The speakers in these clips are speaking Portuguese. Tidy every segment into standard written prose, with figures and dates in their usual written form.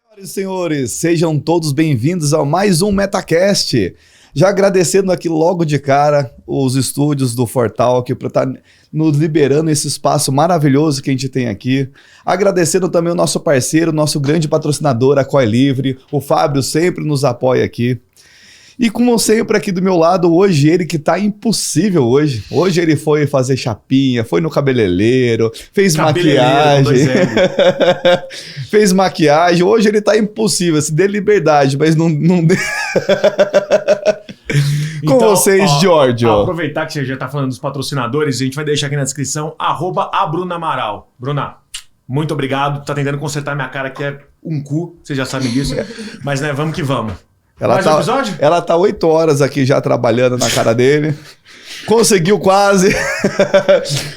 Senhoras e senhores, sejam todos bem-vindos a mais um MetaCast. Já agradecendo aqui logo de cara os estúdios do Fortalk por estar nos liberando esse espaço maravilhoso que a gente tem aqui. Agradecendo também o nosso parceiro, nosso grande patrocinador, a Coy Livre. O Fábio sempre nos apoia aqui. E como sempre aqui do meu lado, hoje ele que tá impossível hoje. Hoje ele foi fazer chapinha, foi no cabeleireiro, fez maquiagem. Fez maquiagem. Hoje ele tá impossível, se dê liberdade, mas não dê. Com então, vocês, Giorgio. Aproveitar que você já tá falando dos patrocinadores, a gente vai deixar aqui na descrição @abrunamaral. Bruna, muito obrigado. Tá tentando consertar minha cara que é um cu, vocês já sabem disso. Mas né, vamos que vamos. Mais um episódio? Ela tá 8 horas aqui já trabalhando na cara dele. Conseguiu quase.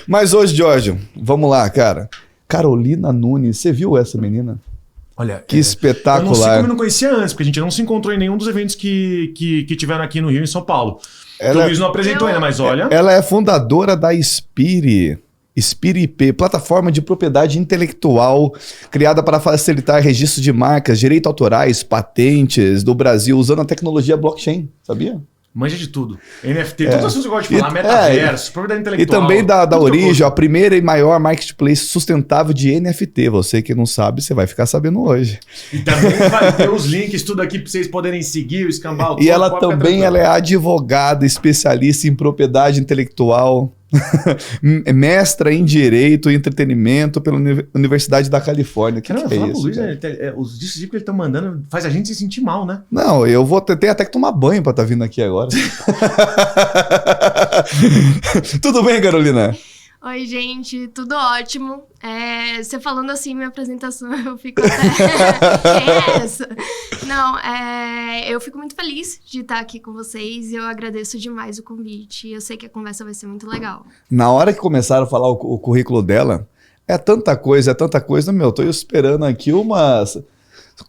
Mas hoje, Giorgio, vamos lá, cara. Carolina Nunes, você viu essa menina? Olha, que espetacular. Eu não sei como eu não conhecia antes, porque a gente não se encontrou em nenhum dos eventos que tiveram aqui no Rio e em São Paulo. O Luiz não apresentou ainda, mas olha... Ela é fundadora da Spiri IP, plataforma de propriedade intelectual criada para facilitar registro de marcas, direitos autorais, patentes do Brasil usando a tecnologia blockchain, sabia? Manja de tudo. NFT, todos os assuntos que eu gosto de falar, metaverso, propriedade intelectual. E também da Origem, a primeira e maior marketplace sustentável de NFT. Você que não sabe, você vai ficar sabendo hoje. E também vai ter os links, tudo aqui para vocês poderem seguir, o escambau. E ela também é advogada, especialista em propriedade intelectual, mestra em Direito e Entretenimento pela Universidade da Califórnia. Que é isso? Luiz, os discos que ele está mandando faz a gente se sentir mal, né? Não, eu vou ter até que tomar banho para estar vindo aqui agora. Tudo bem, Carolina? Oi, gente, tudo ótimo. Você falando assim, minha apresentação, eu fico até... Quem é essa? Não, eu fico muito feliz de estar aqui com vocês e eu agradeço demais o convite. Eu sei que a conversa vai ser muito legal. Na hora que começaram a falar o currículo dela, é tanta coisa, meu, eu tô esperando aqui umas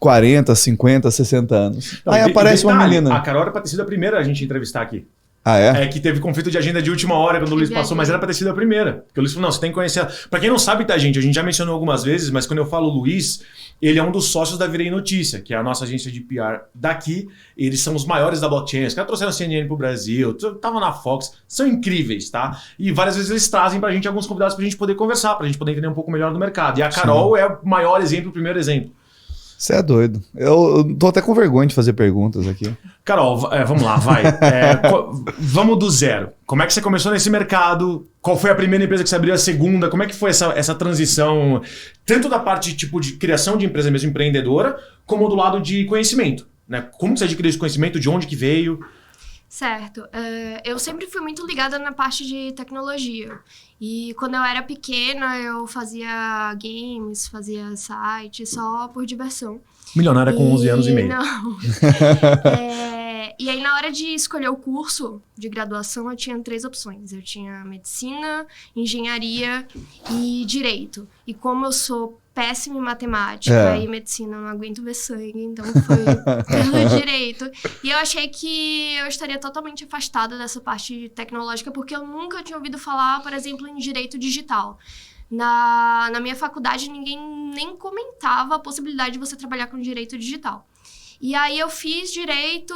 40, 50, 60 anos. Aí aparece uma menina. A Carol era pra ter sido a primeira a gente entrevistar aqui. Ah, é? Que teve conflito de agenda de última hora quando o Luiz passou, mas era pra ter sido a primeira. Porque o Luiz falou, não, você tem que conhecer ela. Pra quem não sabe, tá, gente? A gente já mencionou algumas vezes, mas quando eu falo Luiz, ele é um dos sócios da Virei Notícia, que é a nossa agência de PR daqui. Eles são os maiores da blockchain. Os caras trouxeram a CNN pro Brasil, estavam na Fox. São incríveis, tá? E várias vezes eles trazem pra gente alguns convidados pra gente poder conversar, pra gente poder entender um pouco melhor do mercado. E a Carol é o maior exemplo, o primeiro exemplo. Você é doido. Eu tô até com vergonha de fazer perguntas aqui. Carol, vamos lá, vai. Vamos do zero. Como é que você começou nesse mercado? Qual foi a primeira empresa que você abriu? A segunda? Como é que foi essa transição? Tanto da parte tipo de criação de empresa mesmo empreendedora, como do lado de conhecimento, né? Como você adquiriu esse conhecimento? De onde que veio? Certo. Eu sempre fui muito ligada na parte de tecnologia. E quando eu era pequena, eu fazia games, fazia site, só por diversão. Milionária com 11 anos e meio. Não. E aí, na hora de escolher o curso de graduação, eu tinha 3 opções. Eu tinha medicina, engenharia e direito. E como eu sou péssima em matemática e medicina, eu não aguento ver sangue, então foi pelo direito. E eu achei que eu estaria totalmente afastada dessa parte tecnológica, porque eu nunca tinha ouvido falar, por exemplo, em direito digital. Na minha faculdade, ninguém nem comentava a possibilidade de você trabalhar com direito digital. E aí eu fiz direito,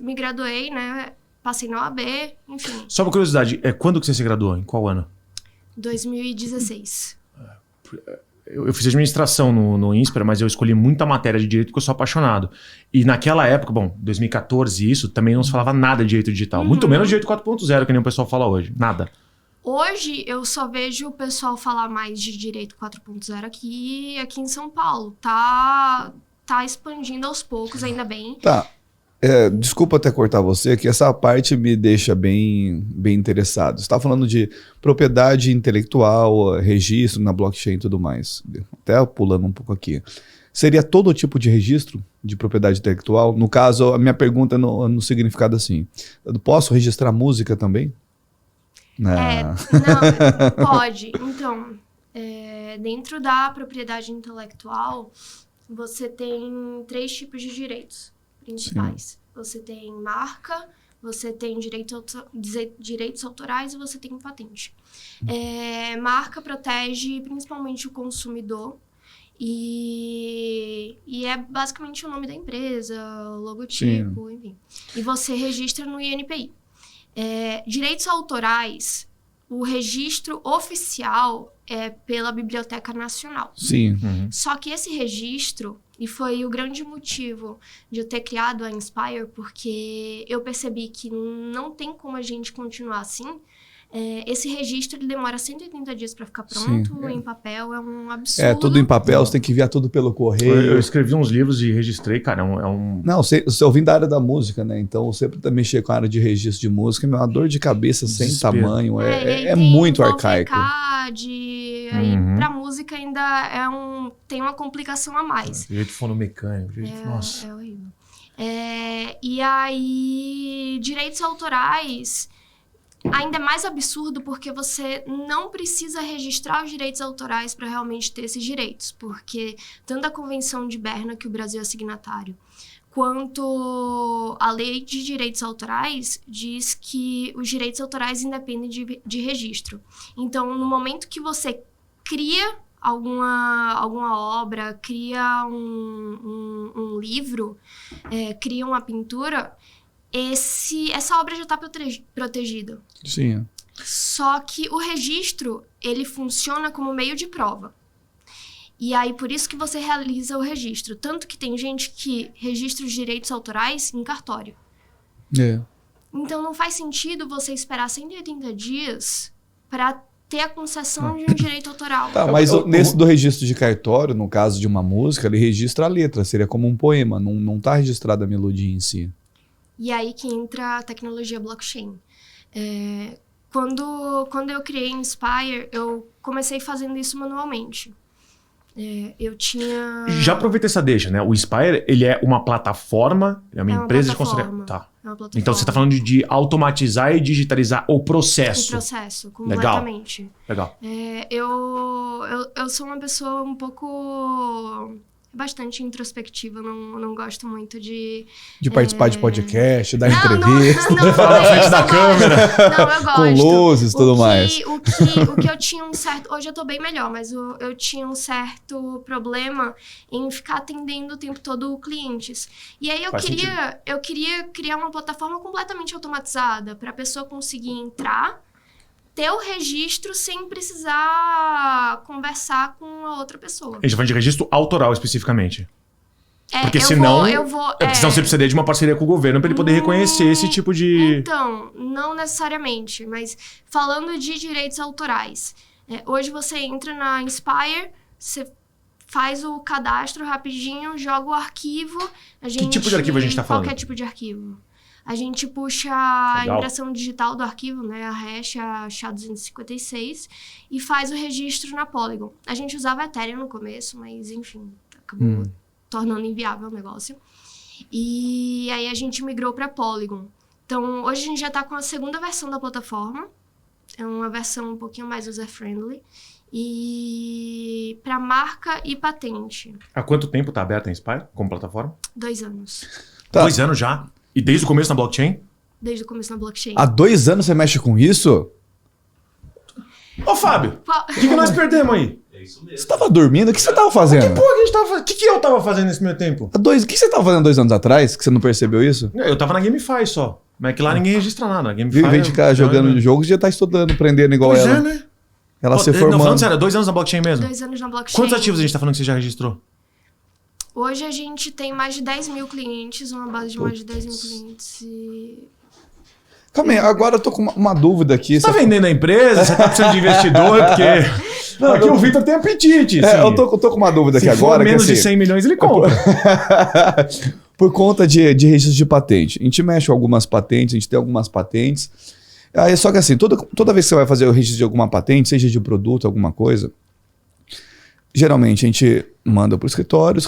me graduei, né? Passei na OAB, enfim. Só uma curiosidade, quando que você se graduou? Em qual ano? 2016. Eu fiz administração no INSPER, mas eu escolhi muita matéria de direito porque eu sou apaixonado. E naquela época, 2014 isso, também não se falava nada de direito digital. Muito menos direito 4.0, que nem o pessoal fala hoje. Nada. Hoje, eu só vejo o pessoal falar mais de direito 4.0 aqui em São Paulo. Tá expandindo aos poucos, ainda bem. Tá. Desculpa até cortar você, que essa parte me deixa bem interessado. Você está falando de propriedade intelectual, registro na blockchain e tudo mais. Até pulando um pouco aqui. Seria todo tipo de registro de propriedade intelectual? No caso, a minha pergunta no significado assim. Eu posso registrar música também? Não, pode. Então, dentro da propriedade intelectual, você tem 3 tipos de direitos principais. Sim. Você tem marca, você tem direitos autorais e você tem patente. Marca protege principalmente o consumidor E é basicamente o nome da empresa, o logotipo, enfim. E você registra no INPI. Direitos autorais, o registro oficial é pela Biblioteca Nacional. Sim. Só que esse registro, e foi o grande motivo de eu ter criado a Inspire, porque eu percebi que não tem como a gente continuar assim. Esse registro ele demora 180 dias para ficar pronto, em papel é um absurdo. Tudo em papel, você tem que enviar tudo pelo correio. Eu escrevi uns livros e registrei, cara, Não, você vem da área da música, né? Então, eu sempre mexer com a área de registro de música, é uma dor de cabeça sem tamanho, é muito arcaico. Aí, pra música ainda tem uma complicação a mais. Jeito fonomecânico, nossa. É horrível. E aí, direitos autorais... Ainda é mais absurdo porque você não precisa registrar os direitos autorais para realmente ter esses direitos. Porque tanto a Convenção de Berna, que o Brasil é signatário, quanto a Lei de Direitos Autorais diz que os direitos autorais independem de registro. Então, no momento que você cria alguma obra, cria um livro, cria uma pintura... essa obra já está protegida. Sim. Só que o registro, ele funciona como meio de prova. E aí, por isso que você realiza o registro. Tanto que tem gente que registra os direitos autorais em cartório. Então, não faz sentido você esperar 180 dias para ter a concessão de um direito autoral. Tá, mas nesse do registro de cartório, no caso de uma música, ele registra a letra. Seria como um poema, não está registrada a melodia em si. E aí que entra a tecnologia blockchain. Quando eu criei Inspire, eu comecei fazendo isso manualmente. Eu tinha... Já aproveita essa deixa, né? O Inspire, ele é uma plataforma, é uma empresa de consultoria. Tá. Então você está falando de automatizar e digitalizar o processo. O processo, completamente. Legal. Eu sou uma pessoa um pouco... bastante introspectiva, não gosto muito de participar de podcast, dar entrevista. Não, falar na frente da câmera. Não, eu gosto. Com luzes e tudo mais. O que eu tinha um certo... Hoje eu tô bem melhor, mas eu tinha um certo problema em ficar atendendo o tempo todo clientes. E aí eu queria criar uma plataforma completamente automatizada para a pessoa conseguir entrar, ter o registro sem precisar conversar com a outra pessoa. A gente tá falando de registro autoral especificamente. Porque senão você precisa de uma parceria com o governo para ele poder reconhecer esse tipo de... Então, não necessariamente, mas falando de direitos autorais. Hoje você entra na Inspire, você faz o cadastro rapidinho, joga o arquivo. Que tipo de arquivo a gente tá falando? Qualquer tipo de arquivo. A gente puxa a impressão digital do arquivo, né, a hash, a SHA-256, e faz o registro na Polygon. A gente usava Ethereum no começo, mas, enfim, acabou tornando inviável o negócio. E aí a gente migrou para Polygon. Então, hoje a gente já está com a segunda versão da plataforma. É uma versão um pouquinho mais user-friendly. E para marca e patente. Há quanto tempo está aberta a Inspire como plataforma? 2 anos. Tá. 2 anos já? E desde o começo na blockchain? Desde o começo na blockchain. Há 2 anos você mexe com isso? Ô, Fábio, o que nós perdemos aí? É isso mesmo. Você tava dormindo? O que você tava fazendo? O que eu tava fazendo nesse meu tempo? O que você tava fazendo 2 anos atrás, que você não percebeu isso? Eu tava na GameFi só. Mas é que lá ninguém registra nada. Na GameFi, Em vez de ficar jogando jogos, já tá estudando, aprendendo igual pois ela. Né? Ela se Não, formando. falando sério, 2 anos na blockchain mesmo? 2 anos na blockchain. Quantos ativos a gente tá falando que você já registrou? Hoje a gente tem mais de 10 mil clientes, uma base de mais de 10 mil clientes e... Calma aí, agora eu tô com uma dúvida aqui. Você tá vendendo a empresa? Você tá precisando de investidor? Porque aqui o Vitor tem apetite. Eu tô com uma dúvida aqui agora. Se for menos que, assim, de 100 milhões, ele compra. Por conta de registro de patente. A gente mexe com algumas patentes, a gente tem algumas patentes. Aí, só que assim, toda vez que você vai fazer o registro de alguma patente, seja de produto, alguma coisa, geralmente a gente manda para o escritório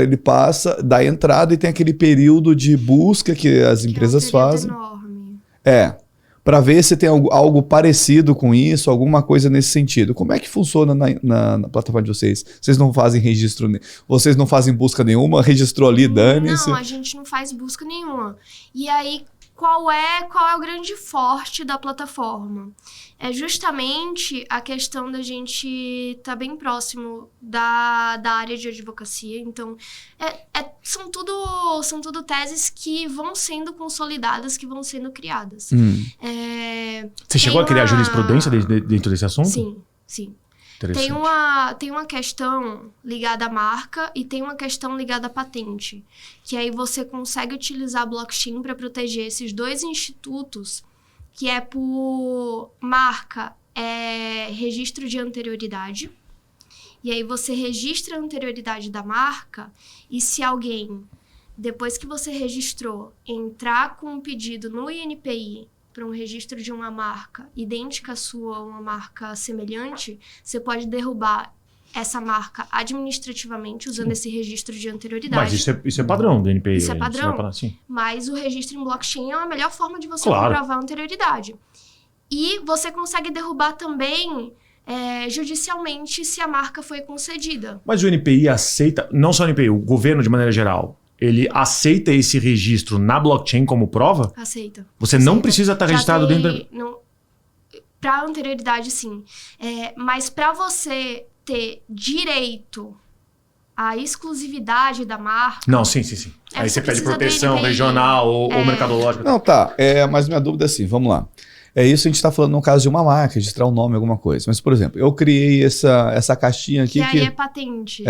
ele passa, dá entrada e tem aquele período de busca que as empresas fazem. Enorme. Para ver se tem algo parecido com isso, alguma coisa nesse sentido. Como é que funciona na plataforma de vocês? Vocês não fazem registro, vocês não fazem busca nenhuma, registrou ali, dane-se? Não, a gente não faz busca nenhuma. E aí, qual é o grande forte da plataforma? É justamente a questão da gente estar bem próximo da área de advocacia. Então, são tudo teses que vão sendo consolidadas, que vão sendo criadas. Você chegou a criar jurisprudência dentro desse assunto? Sim. Tem uma questão ligada à marca e tem uma questão ligada à patente. Que aí você consegue utilizar a blockchain para proteger esses dois institutos, que é por marca, registro de anterioridade. E aí você registra a anterioridade da marca e se alguém, depois que você registrou, entrar com um pedido no INPI para um registro de uma marca idêntica à sua, uma marca semelhante, você pode derrubar essa marca administrativamente usando esse registro de anterioridade. Mas isso é padrão do NPI. Isso é padrão, sim. Mas o registro em blockchain é a melhor forma de você Claro. comprovar a anterioridade. E você consegue derrubar também judicialmente se a marca foi concedida. Mas o NPI aceita, não só o NPI, o governo de maneira geral, ele aceita esse registro na blockchain como prova? Aceita. Você não precisa estar registrado dentro da... Para anterioridade, sim. Mas para você ter direito à exclusividade da marca... Não, sim. Aí você pede proteção regional ou mercadológica. Não, tá. Mas minha dúvida é assim, vamos lá. Isso a gente está falando no caso de uma marca, registrar um nome, alguma coisa. Mas, por exemplo, eu criei essa caixinha aqui que... aí é patente.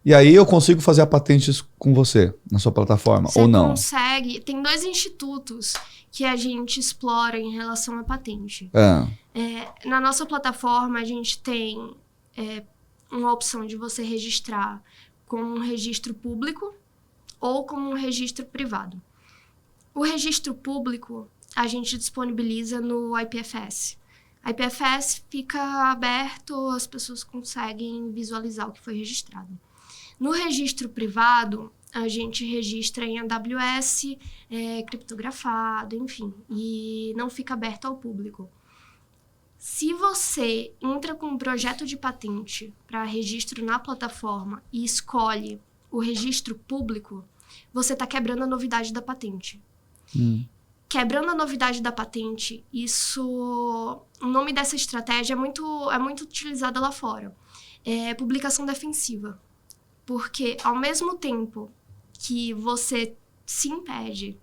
E aí eu consigo fazer a patente com você, na sua plataforma, ou não? Você consegue. Tem 2 institutos que a gente explora em relação à patente. Na nossa plataforma, a gente tem uma opção de você registrar como um registro público ou como um registro privado. O registro público, a gente disponibiliza no IPFS. A IPFS fica aberto, as pessoas conseguem visualizar o que foi registrado. No registro privado, a gente registra em AWS, criptografado, enfim, e não fica aberto ao público. Se você entra com um projeto de patente para registro na plataforma e escolhe o registro público, você está quebrando a novidade da patente. Quebrando a novidade da patente, o nome dessa estratégia é muito utilizada lá fora. É publicação defensiva. Porque, ao mesmo tempo que você se impede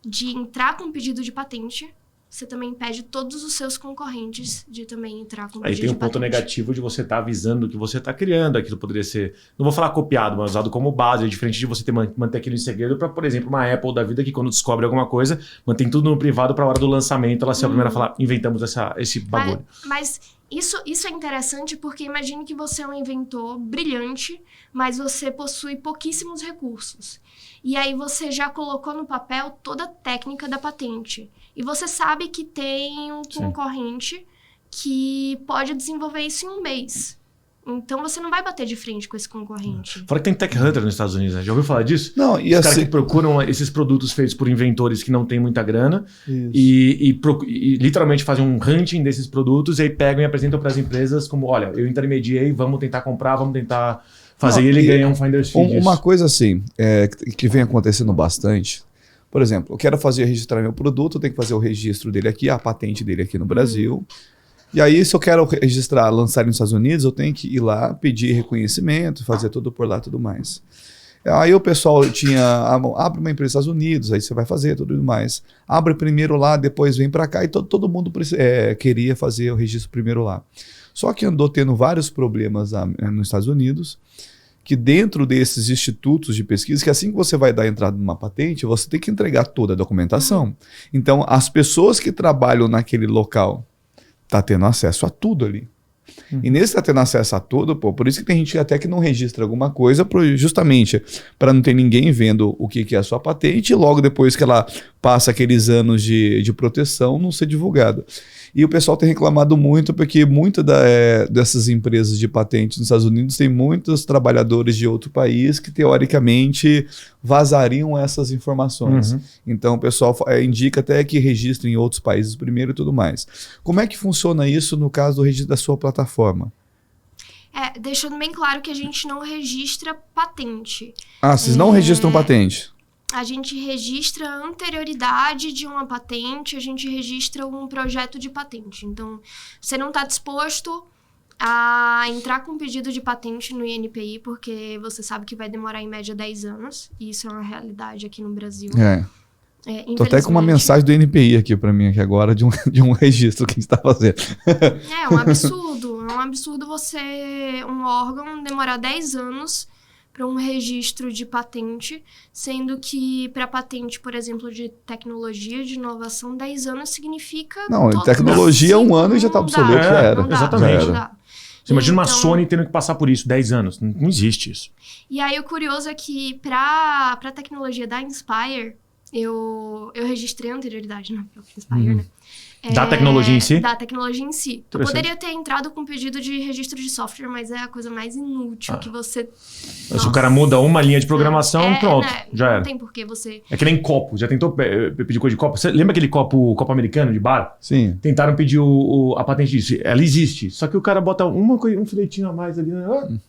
de entrar com pedido de patente, você também impede todos os seus concorrentes de também entrar com pedido de patente. Aí tem um ponto negativo de você estar avisando o que você está criando. Aquilo poderia ser, não vou falar copiado, mas usado como base. É diferente de você manter aquilo em segredo para, por exemplo, uma Apple da vida que quando descobre alguma coisa, mantém tudo no privado para a hora do lançamento ela ser a primeira a falar, inventamos esse bagulho. Mas isso é interessante porque imagine que você é um inventor brilhante, mas você possui pouquíssimos recursos. E aí você já colocou no papel toda a técnica da patente. E você sabe que tem um concorrente que pode desenvolver isso em um mês. Então você não vai bater de frente com esse concorrente. Fora que tem Tech Hunter nos Estados Unidos, né? Já ouviu falar disso? Não, e os caras que procuram esses produtos feitos por inventores que não têm muita grana e literalmente fazem um hunting desses produtos e aí pegam e apresentam para as empresas como, olha, eu intermediei, vamos tentar comprar, vamos tentar fazer. E ele ganha um finder's fee disso. Uma coisa assim, que vem acontecendo bastante, por exemplo, eu quero registrar meu produto, eu tenho que fazer o registro dele aqui, a patente dele aqui no Brasil. E aí, se eu quero registrar, lançar nos Estados Unidos, eu tenho que ir lá, pedir reconhecimento, fazer tudo por lá e tudo mais. Aí o pessoal abre uma empresa nos Estados Unidos, aí você vai fazer tudo mais. Abre primeiro lá, depois vem para cá, e todo mundo queria fazer o registro primeiro lá. Só que andou tendo vários problemas nos Estados Unidos, que dentro desses institutos de pesquisa, que assim que você vai dar entrada numa patente, você tem que entregar toda a documentação. Então, as pessoas que trabalham naquele local tá tendo acesso a tudo ali. E nesse tá tendo acesso a tudo, por isso que tem gente até que não registra alguma coisa, justamente para não ter ninguém vendo o que é a sua patente e logo depois que ela passa aqueles anos de proteção não ser divulgada. E o pessoal tem reclamado muito porque muitas dessas empresas de patentes nos Estados Unidos tem muitos trabalhadores de outro país que teoricamente vazariam essas informações. Então o pessoal indica até que registrem em outros países primeiro e tudo mais. Como é que funciona isso no caso do registro da sua plataforma? Deixando bem claro que a gente não registra patente. Vocês não registram patente? a gente registra a anterioridade de uma patente, a gente registra um projeto de patente. Então, você não está disposto a entrar com pedido de patente no INPI, porque você sabe que vai demorar em média 10 anos, e isso é uma realidade aqui no Brasil. Tô até com uma mensagem do INPI aqui para mim aqui agora, de um registro que a gente está fazendo. É um absurdo. É um absurdo um órgão, demorar 10 anos para um registro de patente, sendo que para patente, por exemplo, de tecnologia, de inovação, 10 anos significa... Não, em tecnologia, 1 ano e já está obsoleto, já era. Exatamente. Não dá. Você imagina uma Sony tendo que passar por isso, 10 anos. Não existe isso. E aí o curioso é que para a tecnologia da Inspire, eu registrei a anterioridade na própria Inspire, né? Da tecnologia em si? Da tecnologia em si. Eu poderia ter entrado com pedido de registro de software, mas é a coisa mais inútil que você... Se o cara muda uma linha de programação, pronto, já era. Não tem por que você... É que nem copo. Já tentou pedir coisa de copo? Você lembra aquele copo americano de bar? Sim. Tentaram pedir a patente disso. Ela existe. Só que o cara bota um filetinho a mais ali, né?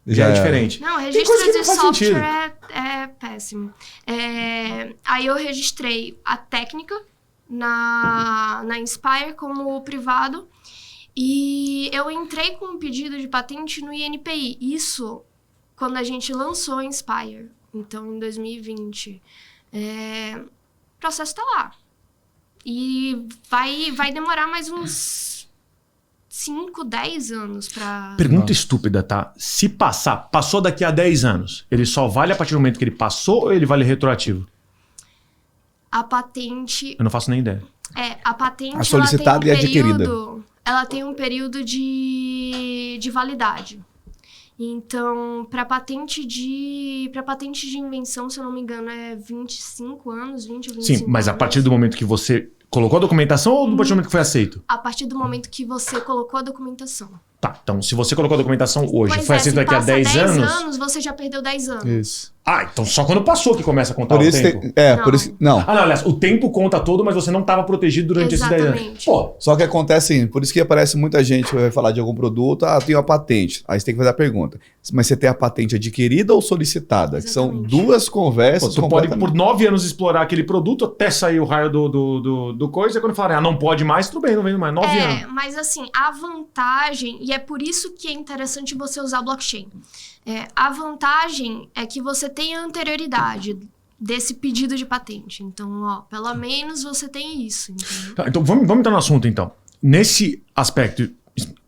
Já é diferente. Não, registro de software é péssimo. Aí eu registrei a técnica na Inspire como privado e eu entrei com um pedido de patente no INPI. Isso quando a gente lançou a Inspire, então em 2020. O processo está lá. E vai demorar mais uns 5, 10 anos para... Pergunta estúpida, tá? Se passou daqui a 10 anos, ele só vale a partir do momento que ele passou ou ele vale retroativo? A patente... Eu não faço nem ideia. A solicitada e adquirida. Ela tem um período de validade. Então, para patente de invenção, se eu não me engano, é 25 anos, 20 ou 25 anos. Sim, mas a partir do momento que você colocou a documentação ou a partir do momento que foi aceito? A partir do momento que você colocou a documentação. Tá, então se você colocou a documentação hoje, foi aceito daqui a 10 anos... você já perdeu 10 anos. Isso. Então só quando passou que começa a contar o tempo. Por isso... Não. Não, aliás, o tempo conta todo, mas você não estava protegido durante esses 10 anos. Pô. Só que acontece assim, por isso que aparece muita gente que vai falar de algum produto, tem uma patente. Aí você tem que fazer a pergunta, mas você tem a patente adquirida ou solicitada? Que são duas conversas. Tu pode por 9 anos explorar aquele produto até sair o raio do coisa, e quando falar, não pode mais, tudo bem, não vendo mais, 9 anos. Mas assim, a vantagem, e é por isso que é interessante você usar blockchain. A vantagem é que você tem a anterioridade desse pedido de patente. Então, pelo menos você tem isso. Tá, então, vamos entrar no assunto, então. Nesse aspecto,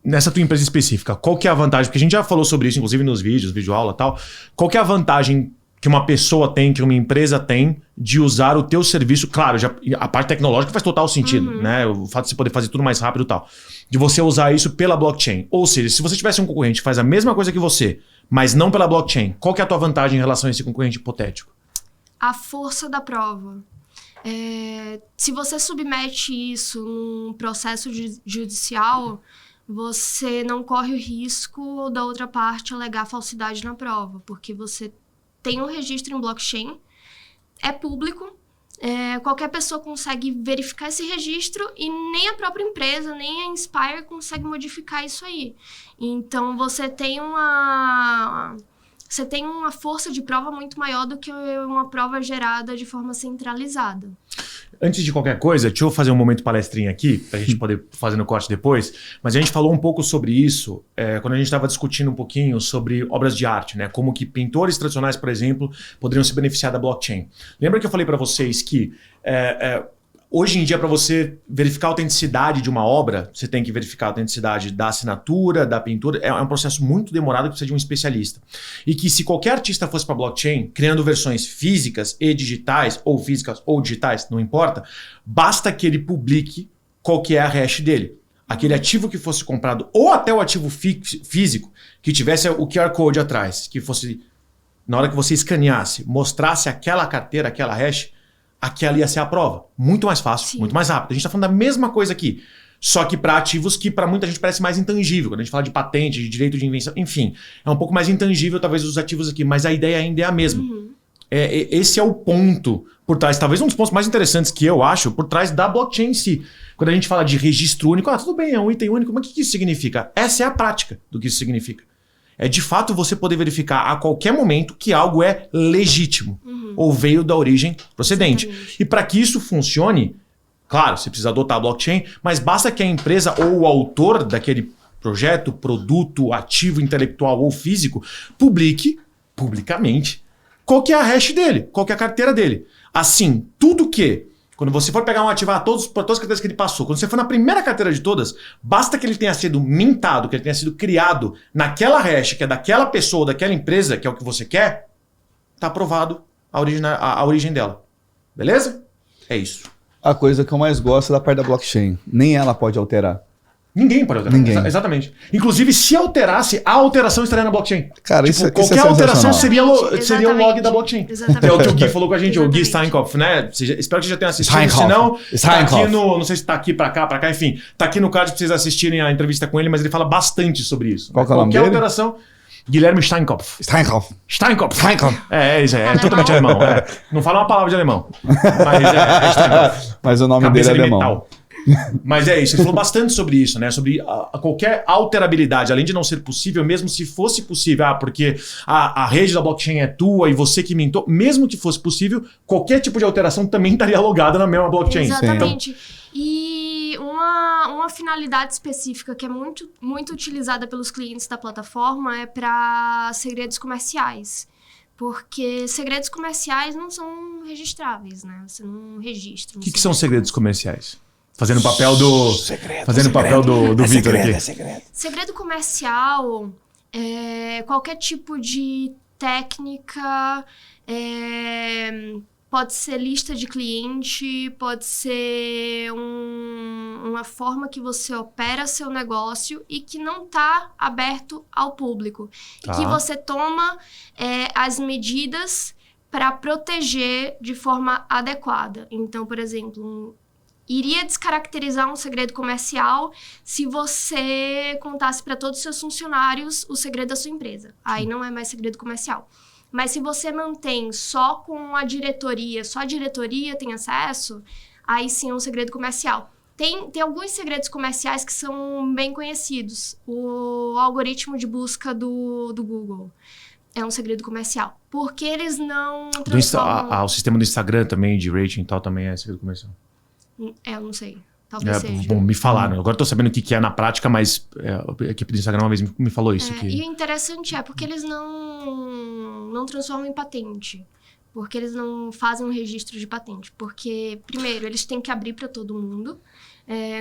nessa tua empresa específica, qual que é a vantagem? Porque a gente já falou sobre isso, inclusive nos vídeos, videoaula e tal. Qual que é a vantagem que uma pessoa tem, que uma empresa tem de usar o teu serviço? Claro, a parte tecnológica faz total sentido, né? O fato de você poder fazer tudo mais rápido e tal. De você usar isso pela blockchain. Ou seja, se você tivesse um concorrente que faz a mesma coisa que você, mas não pela blockchain, qual que é a tua vantagem em relação a esse concorrente hipotético? A força da prova. Se você submete isso num processo judicial, você não corre o risco da outra parte alegar falsidade na prova, porque você tem um registro em blockchain, é público, qualquer pessoa consegue verificar esse registro e nem a própria empresa, nem a Inspire consegue modificar isso aí. Então, você tem uma força de prova muito maior do que uma prova gerada de forma centralizada. Antes de qualquer coisa, deixa eu fazer um momento palestrinha aqui, para a gente poder fazer no corte depois, mas a gente falou um pouco sobre isso quando a gente estava discutindo um pouquinho sobre obras de arte, né? Como que pintores tradicionais, por exemplo, poderiam se beneficiar da blockchain. Lembra que eu falei para vocês que hoje em dia, para você verificar a autenticidade de uma obra, você tem que verificar a autenticidade da assinatura, da pintura. É um processo muito demorado que precisa de um especialista. E que se qualquer artista fosse para blockchain, criando versões físicas e digitais, ou físicas ou digitais, não importa, basta que ele publique qual que é a hash dele. Aquele ativo que fosse comprado, ou até o ativo físico, que tivesse o QR Code atrás, que fosse, na hora que você escaneasse, mostrasse aquela carteira, aquela hash, aquela ia ser a prova. Muito mais fácil, Sim. muito mais rápido. A gente está falando da mesma coisa aqui. Só que para ativos que para muita gente parece mais intangível. Quando a gente fala de patente, de direito de invenção, enfim. É um pouco mais intangível talvez os ativos aqui, mas a ideia ainda é a mesma. Esse é o ponto por trás, talvez um dos pontos mais interessantes que eu acho, por trás da blockchain em si. Quando a gente fala de registro único, tudo bem, é um item único, mas o que isso significa? Essa é a prática do que isso significa. É de fato você poder verificar a qualquer momento que algo é legítimo. ou veio da origem procedente. Exatamente. E para que isso funcione, claro, você precisa adotar a blockchain, mas basta que a empresa ou o autor daquele projeto, produto, ativo intelectual ou físico publique publicamente qual que é a hash dele, qual que é a carteira dele. Assim, tudo que, quando você for pegar um ativo, todas as carteiras que ele passou, quando você for na primeira carteira de todas, basta que ele tenha sido mintado, que ele tenha sido criado naquela hash, que é daquela pessoa, daquela empresa, que é o que você quer, tá aprovado a origem dela. Beleza? É isso. A coisa que eu mais gosto é da parte da blockchain. Nem ela pode alterar. Ninguém pode alterar. Ninguém. Exatamente. Inclusive, se alterasse, a alteração estaria na blockchain. Cara, Tipo, isso é qualquer alteração sensacional. seria o log da blockchain. Exatamente. É o que o Gui falou com a gente, o Gui Exatamente. Steinkopf, né? Espero que você já tenha assistido, Steinkopf. senão tá Steinkopf. aqui no... Não sei se tá aqui pra cá, enfim. Tá aqui no card pra vocês assistirem a entrevista com ele, mas ele fala bastante sobre isso. Qual que é o nome Qualquer dele? alteração... Guilherme Steinkopf. Steinkopf. Steinkopf. Steinkopf. É isso aí. É Alemão. totalmente alemão. É. Não fala uma palavra de alemão. Mas é Steinkopf. Mas o nome Cabeça dele é de alemão. metal. Mas é isso, ele falou bastante sobre isso, né? Sobre qualquer alterabilidade, além de não ser possível, mesmo se fosse possível, porque a rede da blockchain é tua e você que mintou, mesmo que fosse possível, qualquer tipo de alteração também estaria logada na mesma blockchain. Exatamente. E uma finalidade específica que é muito, muito utilizada pelos clientes da plataforma é para segredos comerciais. Porque segredos comerciais não são registráveis, né? Você não registra. O que são segredos comerciais? Fazendo o papel do... Fazendo o papel do Vitor aqui. Segredo comercial é qualquer tipo de técnica, pode ser lista de cliente, pode ser uma forma que você opera seu negócio e que não está aberto ao público. Tá. E que você toma as medidas para proteger de forma adequada. Então, por exemplo, iria descaracterizar um segredo comercial se você contasse para todos os seus funcionários o segredo da sua empresa. Aí não é mais segredo comercial. Mas se você mantém só com a diretoria, só a diretoria tem acesso, aí sim é um segredo comercial. Tem alguns segredos comerciais que são bem conhecidos. O algoritmo de busca do Google é um segredo comercial. Porque eles não transformam... O sistema do Instagram também, de rating e tal, também é segredo comercial. Eu não sei. Talvez seja. Bom, me falaram. Agora eu tô sabendo o que é na prática, mas a equipe do Instagram uma vez me falou isso. E o interessante é porque eles não transformam em patente. Porque eles não fazem um registro de patente. Porque, primeiro, eles têm que abrir para todo mundo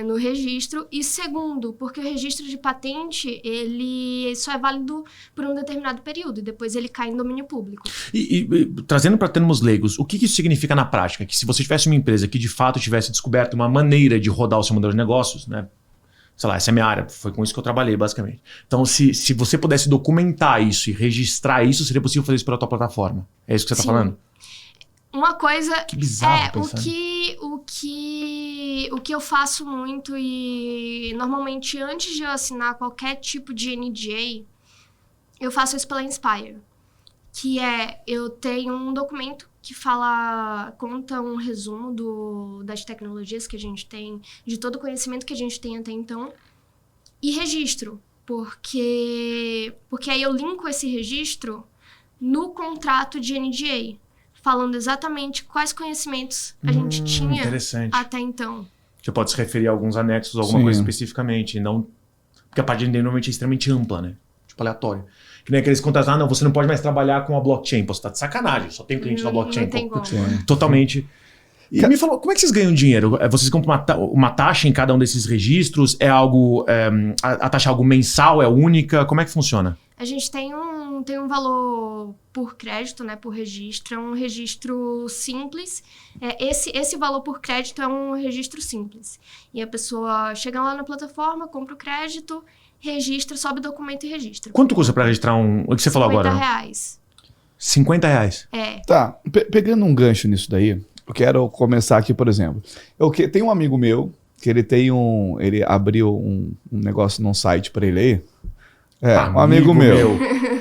no registro. E segundo, porque o registro de patente, ele só é válido por um determinado período. E depois ele cai em domínio público. E trazendo para termos leigos, o que isso significa na prática? Que se você tivesse uma empresa que de fato tivesse descoberto uma maneira de rodar o seu modelo de negócios, né? Sei lá, essa é a minha área, foi com isso que eu trabalhei, basicamente. Então, se você pudesse documentar isso e registrar isso, seria possível fazer isso pela tua plataforma. É isso que você está falando? Uma coisa... Que bizarro pensar. O que eu faço muito e normalmente antes de eu assinar qualquer tipo de NDA, eu faço isso pela Inspire. Que eu tenho um documento que conta um resumo das tecnologias que a gente tem, de todo o conhecimento que a gente tem até então, e registro, porque aí eu linko esse registro no contrato de NDA, falando exatamente quais conhecimentos a gente tinha até então. Você pode se referir a alguns anexos, alguma coisa especificamente, não... Porque a parte de NDA normalmente é extremamente ampla, né? Tipo, aleatório. Que nem aqueles contratos, não, você não pode mais trabalhar com a blockchain. Pô, você tá de sacanagem, só tem cliente na blockchain. Não tem como. Totalmente. E me falou, como é que vocês ganham dinheiro? Vocês compram uma taxa em cada um desses registros? É algo... a taxa é algo mensal? É única? Como é que funciona? A gente tem um valor por crédito, né, por registro. É um registro simples. Esse valor por crédito é um registro simples. E a pessoa chega lá na plataforma, compra o crédito, registra, sobe o documento e registra. Quanto custa para registrar o que você falou agora? R$50. R$50? Tá, pegando um gancho nisso daí, eu quero começar aqui, por exemplo. Tem um amigo meu que ele abriu um negócio num site para ele aí. Um amigo meu.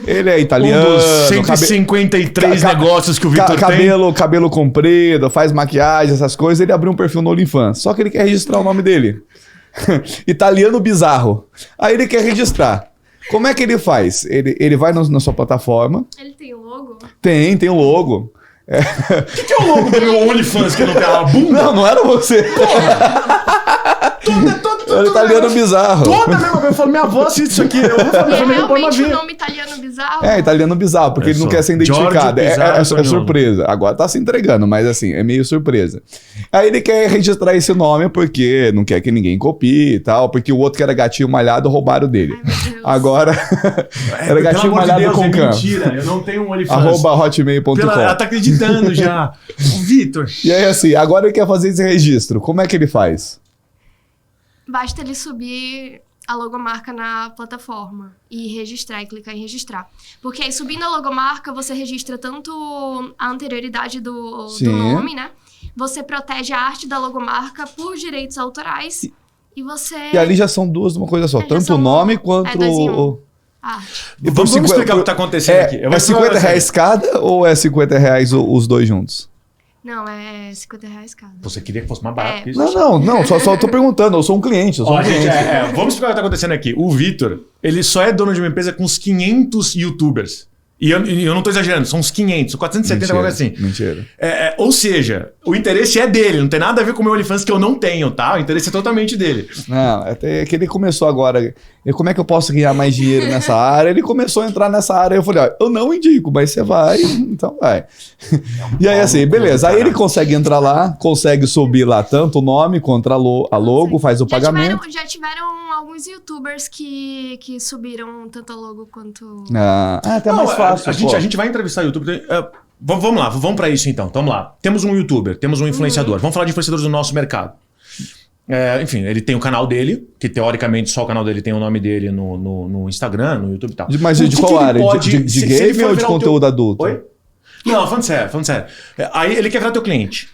Ele é italiano. Um dos 153 negócios que o Vitor tem. Cabelo comprido, faz maquiagem, essas coisas. Ele abriu um perfil no OnlyFans. Só que ele quer registrar o nome dele. Italiano bizarro. Aí ele quer registrar. Como é que ele faz? Ele vai na sua plataforma. Ele tem o logo? Tem o logo. O que é o logo do meu OnlyFans que não tem uma bunda? Não era você. Era italiano bizarro. Toda mesmo. Eu falo, minha avó assiste isso aqui. Eu vou falar, É família pornô realmente o ver. nome italiano bizarro? É, italiano bizarro, porque ele não quer ser identificado. É surpresa. Agora tá se entregando, mas assim, é meio surpresa. Aí ele quer registrar esse nome porque não quer que ninguém copie e tal, porque o outro que era gatinho malhado roubaram dele. Ai, meu Deus. Agora, era gatinho malhado com cam. Mentira, eu não tenho um OnlyFans. @hotmail.com. Ela tá acreditando já. O Vitor. E aí assim, agora ele quer fazer esse registro. Como é que ele faz? Basta ele subir a logomarca na plataforma e registrar, e clicar em registrar. Porque aí, subindo a logomarca, você registra tanto a anterioridade do nome, né? Você protege a arte da logomarca por direitos autorais e você... E ali já são duas de uma coisa só. Já Tanto são- o nome quanto dois em um. o... Arte. E Vamos explicar o que tá acontecendo aqui. Eu vou É explicar pra R$50 você. cada ou é R$50 os dois juntos? Não, é R$50 cada. Você queria que fosse mais barato que isso? Não, só tô perguntando, eu sou um cliente, Ó, gente, vamos explicar o que tá acontecendo aqui. O Vitor, ele só é dono de uma empresa com uns 500 youtubers. E eu não tô exagerando, são uns 500, 470, algo assim. Mentira. Ou seja, o interesse é dele, não tem nada a ver com o meu OnlyFans que eu não tenho, tá? O interesse é totalmente dele. Não, é que ele começou agora. Como é que eu posso ganhar mais dinheiro nessa área? Ele começou a entrar nessa área. Eu falei, ó, eu não indico, mas você vai, então vai. E aí, assim, beleza. Aí ele consegue entrar lá, consegue subir lá tanto o nome quanto a logo, faz o pagamento. Já tiveram alguns youtubers que subiram tanto a logo quanto... Até mais fácil. A gente vai entrevistar YouTube. Vamos lá, vamos pra isso então. Vamos lá. Temos um youtuber, temos um influenciador. Vamos falar de influenciadores do nosso mercado. Enfim, ele tem o canal dele, que teoricamente só o canal dele tem o nome dele no Instagram, no YouTube e tal. Mas de qual área? De game ou de conteúdo adulto? Oi? Não, falando sério. Aí ele quer virar teu cliente.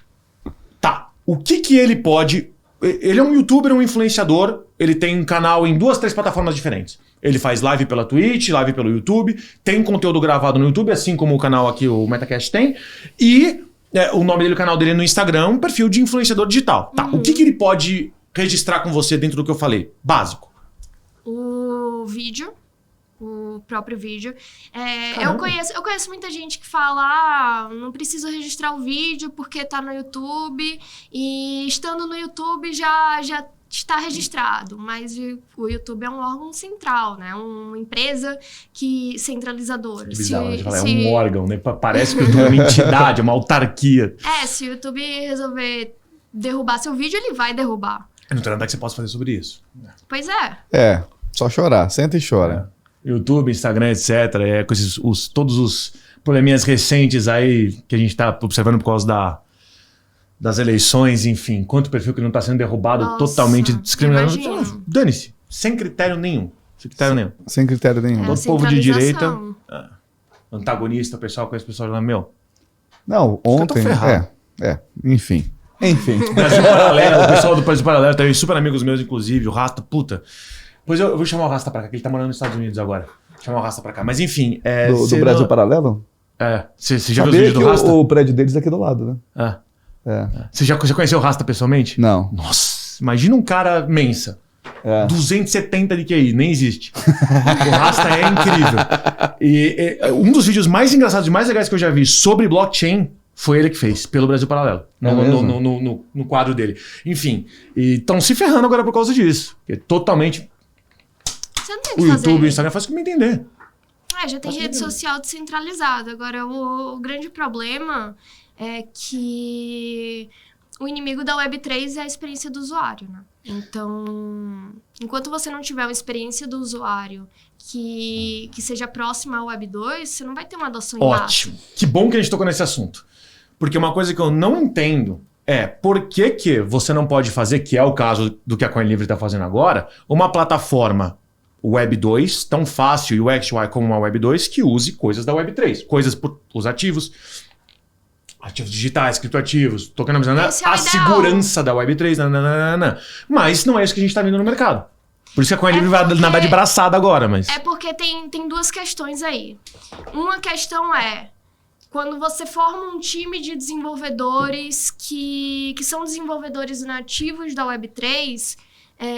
Tá. O que ele pode... Ele é um youtuber, um influenciador, ele tem um canal em 2, 3 plataformas diferentes. Ele faz live pela Twitch, live pelo YouTube, tem conteúdo gravado no YouTube, assim como o canal aqui, o MetaCast tem, e o nome dele, o canal dele é no Instagram, um perfil de influenciador digital. Tá, o que ele pode registrar com você dentro do que eu falei? Básico. O vídeo, o próprio vídeo. Eu conheço muita gente que fala, não preciso registrar o vídeo porque tá no YouTube, e estando no YouTube já está registrado, mas o YouTube é um órgão central, né? Uma empresa centralizadora. Que bizarro, é um órgão, né? Parece que o YouTube é uma entidade, uma autarquia. Se o YouTube resolver derrubar seu vídeo, ele vai derrubar. Não tem nada que você possa fazer sobre isso. Pois é. Só chorar, senta e chora. YouTube, Instagram, etc. Com todos os probleminhas recentes aí que a gente tá observando por causa das eleições, enfim. Quanto perfil que não tá sendo derrubado, Nossa, totalmente discriminado. imagino. Dane-se. Sem critério nenhum. Sem critério nenhum. Todo povo de direita, antagonista, pessoal, conhece o pessoal lá, Não, ontem... Enfim. Brasil Paralelo, o pessoal do Brasil Paralelo, tá aí, super amigos meus, inclusive, o Rasta, puta. Pois eu vou chamar o Rasta pra cá, que ele tá morando nos Estados Unidos agora. Vou chamar o Rasta pra cá. Mas enfim... Do Brasil Paralelo? Você já viu os vídeos do Rasta? O prédio deles é aqui do lado, né? Você já conheceu o Rasta pessoalmente? Não. Nossa, imagina um cara mensa. 270 de QI, nem existe. O Rasta é incrível. E um dos vídeos mais engraçados e mais legais que eu já vi sobre blockchain foi ele que fez, pelo Brasil Paralelo. No quadro dele. Enfim, e estão se ferrando agora por causa disso. É totalmente... Você não tem que o fazer... YouTube e o Instagram faz como entender. Já tem rede social descentralizada. Agora, o grande problema é que o inimigo da Web3 é a experiência do usuário, né? Então, enquanto você não tiver uma experiência do usuário que seja próxima ao Web2, você não vai ter uma adoção em massa. Ótimo. Que bom que a gente tocou nesse assunto. Porque uma coisa que eu não entendo é por que você não pode fazer, que é o caso do que a CoinLivre está fazendo agora, uma plataforma Web 2, tão fácil e UX/UI como uma Web 2, que use coisas da Web 3. Coisas por os ativos digitais, criptoativos, tocando a segurança da Web 3, mas não é isso que a gente está vendo no mercado. Por isso que a CoinLivre vai nadar de braçada agora, mas... É porque tem duas questões aí. Uma questão é, quando você forma um time de desenvolvedores que são desenvolvedores nativos da Web3,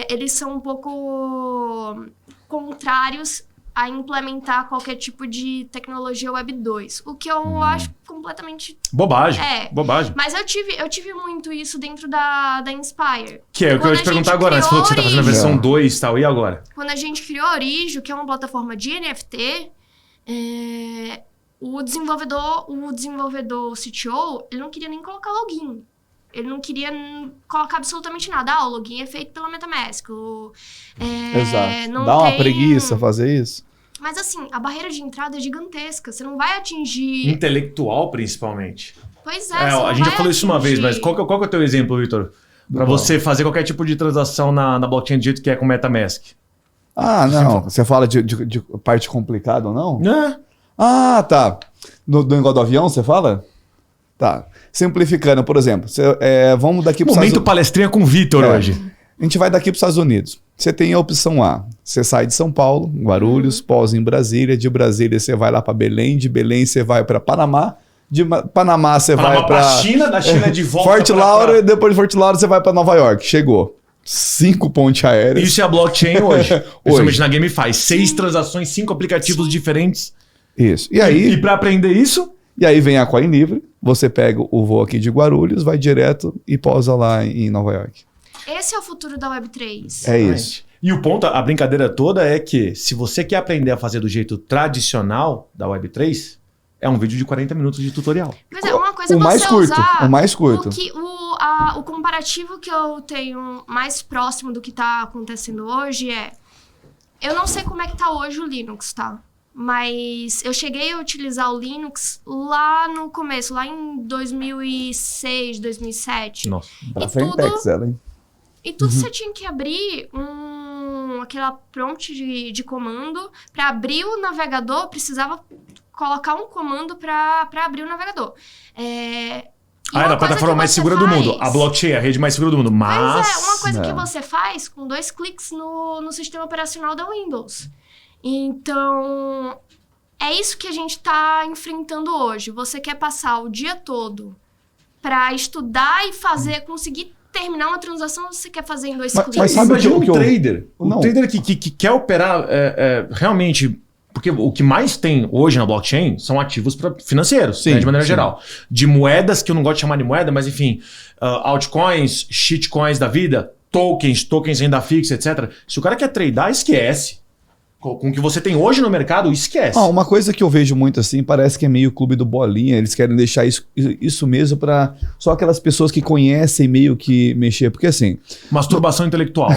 eles são um pouco contrários a implementar qualquer tipo de tecnologia Web 2. O que eu acho completamente... Bobagem. Bobagem. Mas eu tive muito isso dentro da Inspire. Que é o que eu ia te perguntar agora. Você falou que você tá fazendo a versão 2 e tal. E agora? Quando a gente criou a Orijo, que é uma plataforma de NFT, o desenvolvedor, o CTO, ele não queria nem colocar login. Ele não queria colocar absolutamente nada. O login é feito pela MetaMask. Exato. Não Dá uma tem... preguiça fazer isso. Mas assim, a barreira de entrada é gigantesca. Você não vai atingir... Intelectual, principalmente. Pois a gente já falou isso uma vez, mas qual que é o teu exemplo, Vitor? Para você fazer qualquer tipo de transação na blockchain do jeito que é com MetaMask. Ah, não. Você fala de parte complicada ou não? É. Ah, tá. No negócio do avião, você fala? Tá. Simplificando, por exemplo, vamos daqui para os Momento palestrinha com o Vitor hoje. A gente vai daqui para os Estados Unidos. Você tem a opção A. Você sai de São Paulo, Guarulhos, pousa em Brasília. De Brasília você vai lá para Belém. De Belém você vai para Panamá. De Panamá você vai para China. Da China de volta Fort Lauderdale. E depois de Fort Lauderdale você vai para Nova York. Chegou. 5 pontes aéreas. Isso é a blockchain hoje. Principalmente na GameFi. 6 transações, 5 aplicativos diferentes. Isso. E aí... E para aprender isso... E aí vem a Coin Livre, você pega o voo aqui de Guarulhos, vai direto e pousa lá em Nova York. Esse é o futuro da Web3. É isso. E o ponto, a brincadeira toda é que se você quer aprender a fazer do jeito tradicional da Web3, é um vídeo de 40 minutos de tutorial. Mas é uma coisa o mais você curto, usar o mais curto. O comparativo que eu tenho mais próximo do que está acontecendo hoje é... Eu não sei como é que tá hoje o Linux, tá? Mas eu cheguei a utilizar o Linux lá no começo, lá em 2006, 2007. Nossa, pra Frentex ela, hein? E tudo você tinha que abrir aquela prompt de comando. Para abrir o navegador, precisava colocar um comando para abrir o navegador. Era a plataforma mais segura do mundo. A blockchain é a rede mais segura do mundo. Mas uma coisa que você faz com 2 cliques no sistema operacional da Windows. Então, é isso que a gente está enfrentando hoje. Você quer passar o dia todo para estudar e conseguir terminar uma transação, você quer fazer em 2 cliques. Mas sabe o que trader? O trader que quer operar realmente... Porque o que mais tem hoje na blockchain são ativos financeiros, sim, né, de maneira sim. geral. De moedas, que eu não gosto de chamar de moeda, mas enfim, altcoins, shitcoins da vida, tokens renda fixa, etc. Se o cara quer tradar, esquece. Com o que você tem hoje no mercado, esquece. Uma coisa que eu vejo muito assim, parece que é meio clube do bolinha, eles querem deixar isso mesmo para só aquelas pessoas que conhecem meio que mexer, porque assim... Masturbação intelectual.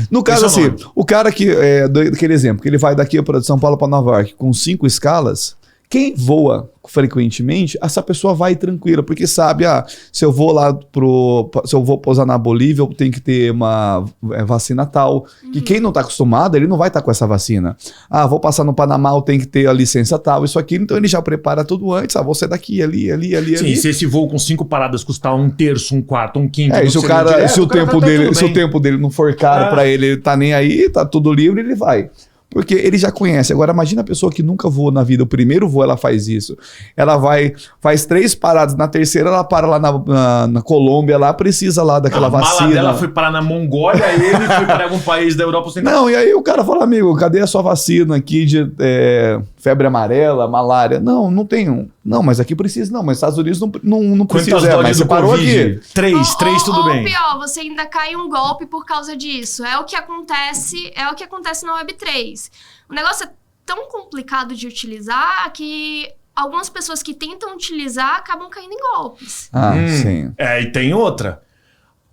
No caso assim, o cara que, daquele exemplo, que ele vai daqui para São Paulo para Nova York com 5 escalas, quem voa frequentemente, essa pessoa vai tranquila, porque sabe, se eu vou lá se eu vou pousar na Bolívia, eu tenho que ter uma vacina tal, que quem não está acostumado, ele não vai estar com essa vacina. Vou passar no Panamá, eu tenho que ter a licença tal, isso aqui, então ele já prepara tudo antes, vou ser daqui, ali. Sim, se esse voo com 5 paradas custar 1/3, 1/4, 1/5... Se o tempo dele não for caro para ele tá nem aí, tá tudo livre, ele vai. Porque ele já conhece. Agora, imagina a pessoa que nunca voou na vida. O primeiro voo, ela faz isso. Ela faz 3 paradas. Na terceira, ela para lá na Colômbia, lá precisa lá daquela vacina. A mala dela foi parar na Mongólia, ele foi para algum país da Europa Ocidental. Não, e aí o cara fala, amigo, cadê a sua vacina aqui de febre amarela, malária? Não tenho. Não, mas aqui precisa. Não, mas nos Estados Unidos não precisa. Quantas doses mas você parou aqui. 3 tudo bem. Ou pior, você ainda cai um golpe por causa disso. É o que acontece na Web3. O negócio é tão complicado de utilizar que algumas pessoas que tentam utilizar acabam caindo em golpes. Sim. E tem outra.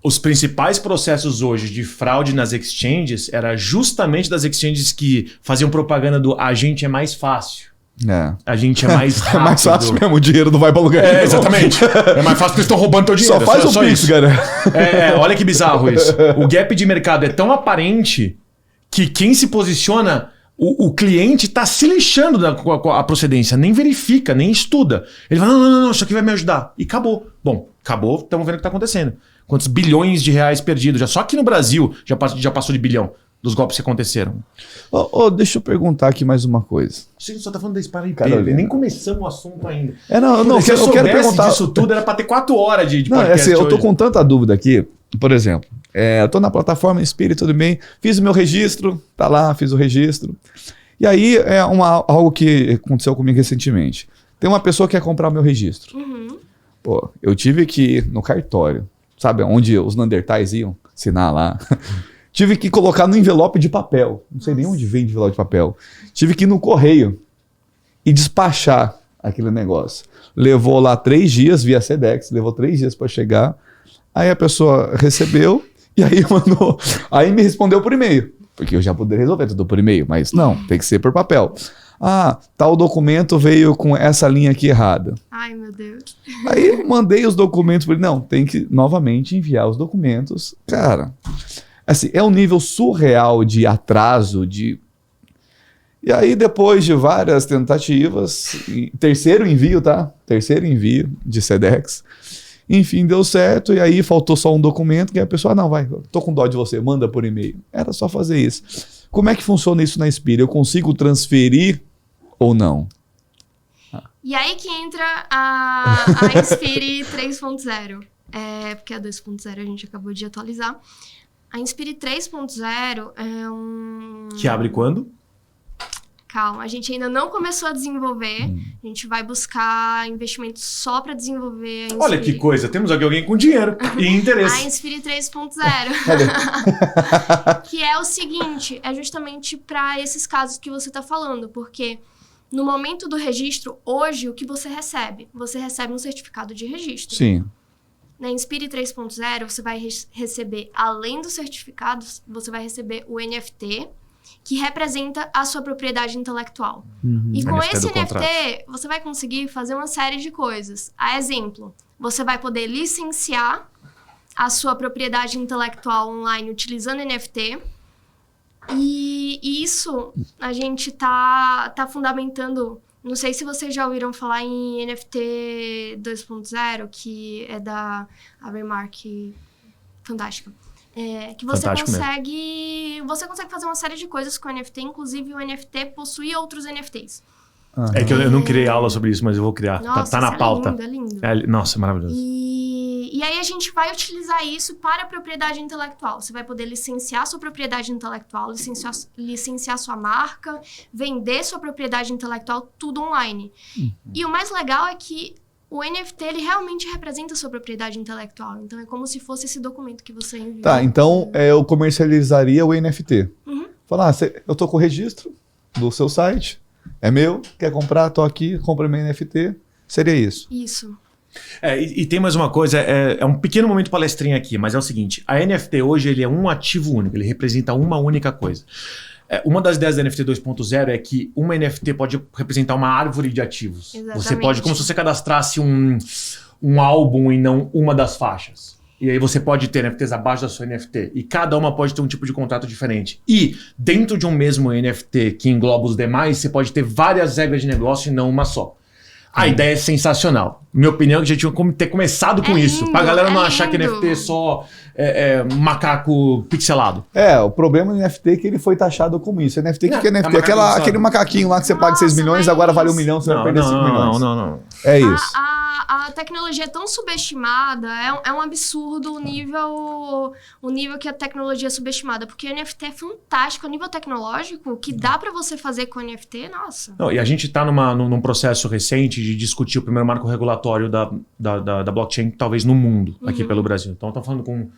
Os principais processos hoje de fraude nas exchanges era justamente das exchanges que faziam propaganda do a gente é mais fácil. A gente é mais rápido. É mais fácil mesmo, o dinheiro não vai para lugar nenhum. Exatamente. É mais fácil porque eles estão roubando teu dinheiro. Só faz o Pix, cara. Olha que bizarro isso. O gap de mercado é tão aparente que quem se posiciona... O cliente está se lixando com a procedência, nem verifica, nem estuda. Ele fala, não, isso aqui vai me ajudar. E acabou. Bom, acabou, estamos vendo o que está acontecendo. Quantos bilhões de reais perdidos. Só aqui no Brasil já passou de bilhão dos golpes que aconteceram. Deixa eu perguntar aqui mais uma coisa. Você só está falando da Spar IP, nem começamos o assunto ainda. Eu quero perguntar... disso tudo, era para ter 4 horas de podcast eu tô com tanta dúvida aqui. Por exemplo, eu tô na plataforma Spirit, tudo bem. Fiz o meu registro, tá lá, fiz o registro. E aí é algo que aconteceu comigo recentemente. Tem uma pessoa que quer comprar o meu registro. Pô, eu tive que ir no cartório, sabe, onde os Neandertais iam assinar lá. Tive que colocar no envelope de papel. Não sei nem onde vem envelope de papel. Tive que ir no correio e despachar aquele negócio. Levou lá 3 dias via Sedex, levou 3 dias para chegar. Aí a pessoa recebeu e aí mandou. Aí me respondeu por e-mail. Porque eu já poderia resolver tudo por e-mail, mas não, tem que ser por papel. Ah, tal documento veio com essa linha aqui errada. Ai, meu Deus. Aí mandei os documentos por ele. Não, tem que novamente enviar os documentos. Cara, assim, é um nível surreal de atraso, de... E aí, depois de várias tentativas, terceiro envio, tá? Terceiro envio de Sedex. Enfim, deu certo, e aí faltou só um documento, que a pessoa, não, vai, tô com dó de você, manda por e-mail. Era só fazer isso. Como é que funciona isso na Inspire? Eu consigo transferir ou não? E aí que entra a Inspire 3.0. Porque a 2.0 a gente acabou de atualizar. A Inspire 3.0 é um... Que abre quando? Calma, a gente ainda não começou a desenvolver. A gente vai buscar investimento só para desenvolver a Inspire. Olha que coisa, temos aqui alguém com dinheiro e interesse. A Inspire 3.0. Que é o seguinte, é justamente para esses casos que você está falando, porque no momento do registro, hoje, o que você recebe? Você recebe um certificado de registro. Sim. Na Inspire 3.0, você vai receber, além dos certificados, você vai receber o NFT, que representa a sua propriedade intelectual. E com esse NFT, você vai conseguir fazer uma série de coisas. A exemplo, você vai poder licenciar a sua propriedade intelectual online utilizando NFT. E isso a gente tá fundamentando... Não sei se vocês já ouviram falar em NFT 2.0, que é da Avermark, fantástica. Que você consegue fazer uma série de coisas com o NFT, inclusive o NFT possui outros NFTs. É que eu não criei aula sobre isso, mas eu vou criar. Nossa, tá na pauta. É lindo. Nossa, maravilhoso. E aí a gente vai utilizar isso para a propriedade intelectual. Você vai poder licenciar sua propriedade intelectual, licenciar sua marca, vender sua propriedade intelectual, tudo online. E o mais legal é que o NFT, ele realmente representa a sua propriedade intelectual. Então, é como se fosse esse documento que você enviou. Tá, então eu comercializaria o NFT. Falar, eu tô com o registro do seu site, é meu, quer comprar, tô aqui, compra meu NFT. Seria isso. Isso. E tem mais uma coisa, é um pequeno momento palestrinha aqui, mas é o seguinte, a NFT hoje ele é um ativo único, ele representa uma única coisa. Uma das ideias da NFT 2.0 é que uma NFT pode representar uma árvore de ativos. Exatamente. Você pode, como se você cadastrasse um álbum e não uma das faixas. E aí você pode ter NFTs abaixo da sua NFT. E cada uma pode ter um tipo de contrato diferente. E dentro de um mesmo NFT que engloba os demais, você pode ter várias regras de negócio e não uma só. A ideia é sensacional. Minha opinião é que já tinha que ter começado com isso. Pra galera não achar que NFT é só macaco pixelado. O problema do NFT é que ele foi taxado como isso. NFT, o que é NFT? Aquele macaquinho lá que você paga 6 milhões, agora vale 1 milhão, você vai perder 5 milhões. Não. É isso. A tecnologia é tão subestimada, é um absurdo o nível que a tecnologia é subestimada. Porque o NFT é fantástico, a nível tecnológico, o que dá pra você fazer com o NFT, nossa. E a gente tá num processo recente de discutir o primeiro marco regulatório da blockchain, talvez no mundo, aqui pelo Brasil. Então, estamos falando com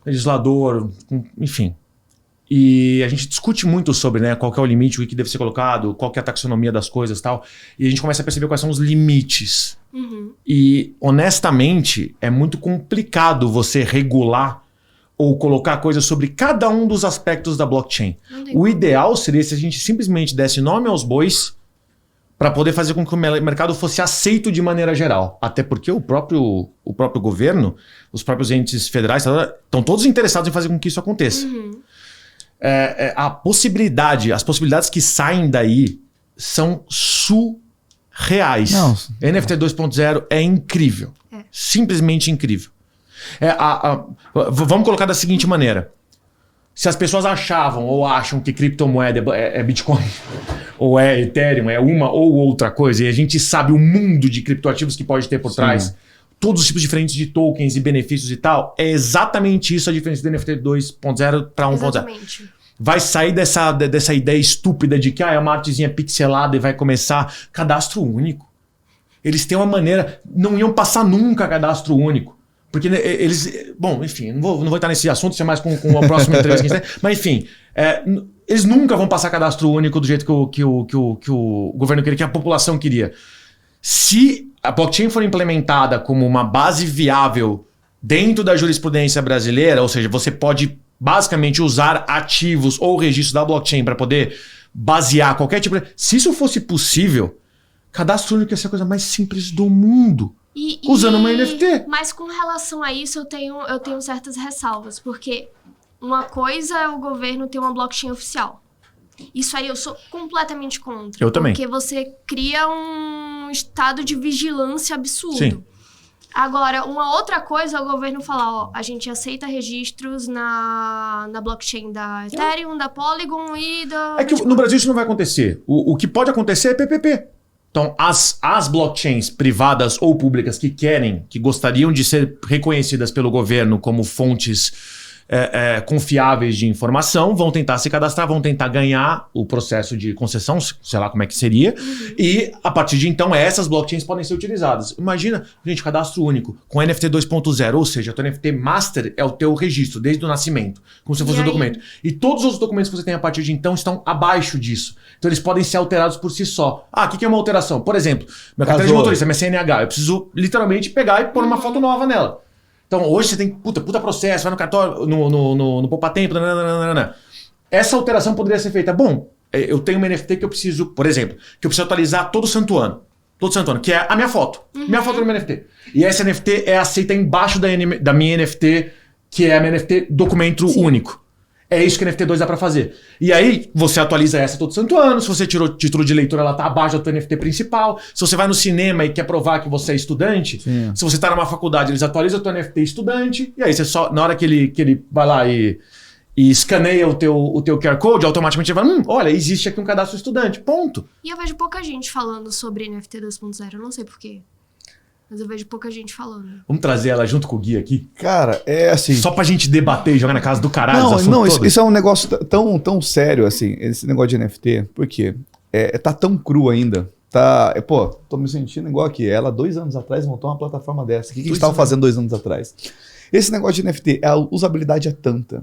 legislador, enfim. E a gente discute muito sobre, né, qual que é o limite, o que deve ser colocado, qual que é a taxonomia das coisas e tal. E a gente começa a perceber quais são os limites. E, honestamente, é muito complicado você regular ou colocar coisas sobre cada um dos aspectos da blockchain. O ideal seria se a gente simplesmente desse nome aos bois para poder fazer com que o mercado fosse aceito de maneira geral. Até porque o próprio governo, os próprios entes federais, estão todos interessados em fazer com que isso aconteça. As possibilidades que saem daí são surreais. NFT 2.0 é incrível. Simplesmente incrível. Vamos colocar da seguinte maneira. Se as pessoas achavam ou acham que criptomoeda é Bitcoin, ou é Ethereum, é uma ou outra coisa, e a gente sabe o mundo de criptoativos que pode ter por trás, todos os tipos diferentes de tokens e benefícios e tal, é exatamente isso a diferença do NFT 2.0 para 1.0. vai sair dessa ideia estúpida de que é uma artezinha pixelada e vai começar cadastro único. Eles têm uma maneira... Não iam passar nunca cadastro único. Porque eles... Bom, enfim, não vou entrar nesse assunto, isso é mais com a próxima entrevista que a gente tem. Mas, enfim, eles nunca vão passar cadastro único do jeito que o governo queria, que a população queria. Se a blockchain for implementada como uma base viável dentro da jurisprudência brasileira, ou seja, você pode basicamente usar ativos ou registros da blockchain para poder basear qualquer tipo de... Se isso fosse possível, cadastro único ia ser a coisa mais simples do mundo. Usando uma NFT. Mas com relação a isso, eu tenho certas ressalvas, porque uma coisa é o governo ter uma blockchain oficial. Isso aí eu sou completamente contra. Eu também. Porque você cria um estado de vigilância absurdo. Sim. Agora, uma outra coisa é o governo falar, ó, a gente aceita registros na blockchain da Ethereum, da Polygon e da... É que no Brasil isso não vai acontecer. O que pode acontecer é PPP. Então, as blockchains privadas ou públicas que gostariam de ser reconhecidas pelo governo como fontes confiáveis de informação, vão tentar se cadastrar, vão tentar ganhar o processo de concessão, sei lá como é que seria, e a partir de então essas blockchains podem ser utilizadas. Imagina, gente, cadastro único com NFT 2.0, ou seja, o teu NFT master é o teu registro desde o nascimento, como se fosse um documento. E todos os documentos que você tem a partir de então estão abaixo disso. Então eles podem ser alterados por si só. Ah, o que é uma alteração? Por exemplo, minha carteira de motorista, minha CNH, eu preciso literalmente pegar e pôr uma foto nova nela. Então, hoje você tem puta processo, vai no cartório, no poupa-tempo, nananana. Essa alteração poderia ser feita. Bom, eu tenho uma NFT que eu preciso, por exemplo, que eu preciso atualizar todo santo ano, que é a minha foto. Minha foto é uma NFT. E essa NFT é aceita embaixo da minha NFT, que é a minha NFT documento único. É isso que a NFT 2 dá pra fazer. E aí, você atualiza essa todo santo ano. Se você tirou título de leitura, ela tá abaixo da tua NFT principal. Se você vai no cinema e quer provar que você é estudante, se você tá numa faculdade, eles atualizam a tua NFT estudante. E aí, você só, na hora que ele vai lá e escaneia o teu QR Code, automaticamente ele vai, olha, existe aqui um cadastro estudante. Ponto. E eu vejo pouca gente falando sobre NFT 2.0. Eu não sei porquê. Mas eu vejo pouca gente falando. Vamos trazer ela junto com o Gui aqui? Cara, é assim... Só pra gente debater e jogar na casa do caralho. Não, isso é um negócio tão sério, assim, esse negócio de NFT. Por quê? Tá tão cru ainda. Tô me sentindo igual aqui. Ela, 2 anos atrás, montou uma plataforma dessa. O que a gente estava fazendo 2 anos atrás? Esse negócio de NFT, a usabilidade é tanta.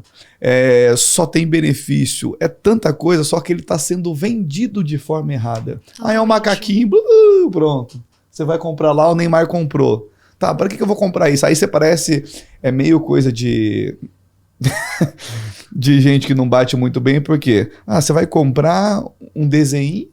Só tem benefício. É tanta coisa, só que ele tá sendo vendido de forma errada. Aí é um macaquinho, pronto. Você vai comprar lá, o Neymar comprou. Tá, para que eu vou comprar isso? Aí você parece... É meio coisa de... de gente que não bate muito bem, porque... você vai comprar um desenho,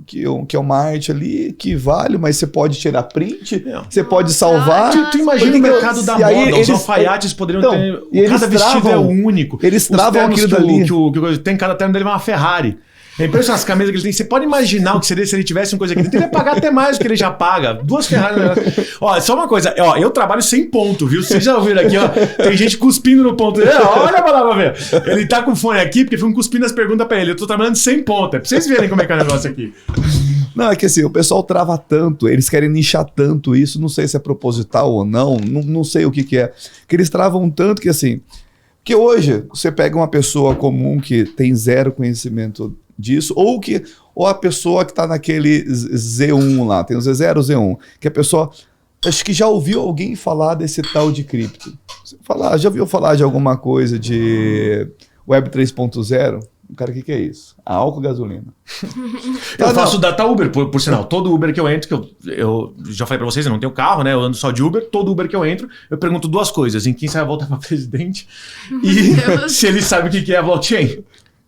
que é uma arte ali, que vale, mas você pode tirar print, você pode salvar. Tu imagina o mercado da moda, os alfaiates poderiam ter... Cada vestido é único. Eles travam aquilo dali. Tem cada terno dele uma Ferrari. É impressionante as camisas que ele tem. Você pode imaginar o que seria se ele tivesse uma coisa aqui dentro. Ele ia pagar até mais do que ele já paga. 2 Ferrari. Ó, só uma coisa. Ó, eu trabalho sem ponto, viu? Vocês já ouviram aqui, ó. Tem gente cuspindo no ponto. Olha pra ver. Ele tá com o fone aqui porque ficam cuspindo as perguntas pra ele. Eu tô trabalhando sem ponto. É pra vocês verem como é que é o negócio aqui. Não, é que assim, o pessoal trava tanto, eles querem nichar tanto isso, não sei se é proposital ou não sei o que é. Que eles travam tanto que assim... Que hoje, você pega uma pessoa comum que tem zero conhecimento disso, ou a pessoa que está naquele Z1 lá, tem o Z0, Z1, que a pessoa, acho que já ouviu alguém falar desse tal de cripto. Já ouviu falar de alguma coisa de Web 3.0? O cara, o que é isso? Álcool, gasolina. Eu faço data Uber, por sinal. Todo Uber que eu entro, que eu já falei pra vocês, eu não tenho carro, né? Eu ando só de Uber. Todo Uber que eu entro, eu pergunto 2 coisas. Em quem sai a volta pra presidente e se ele sabe o que é a blockchain.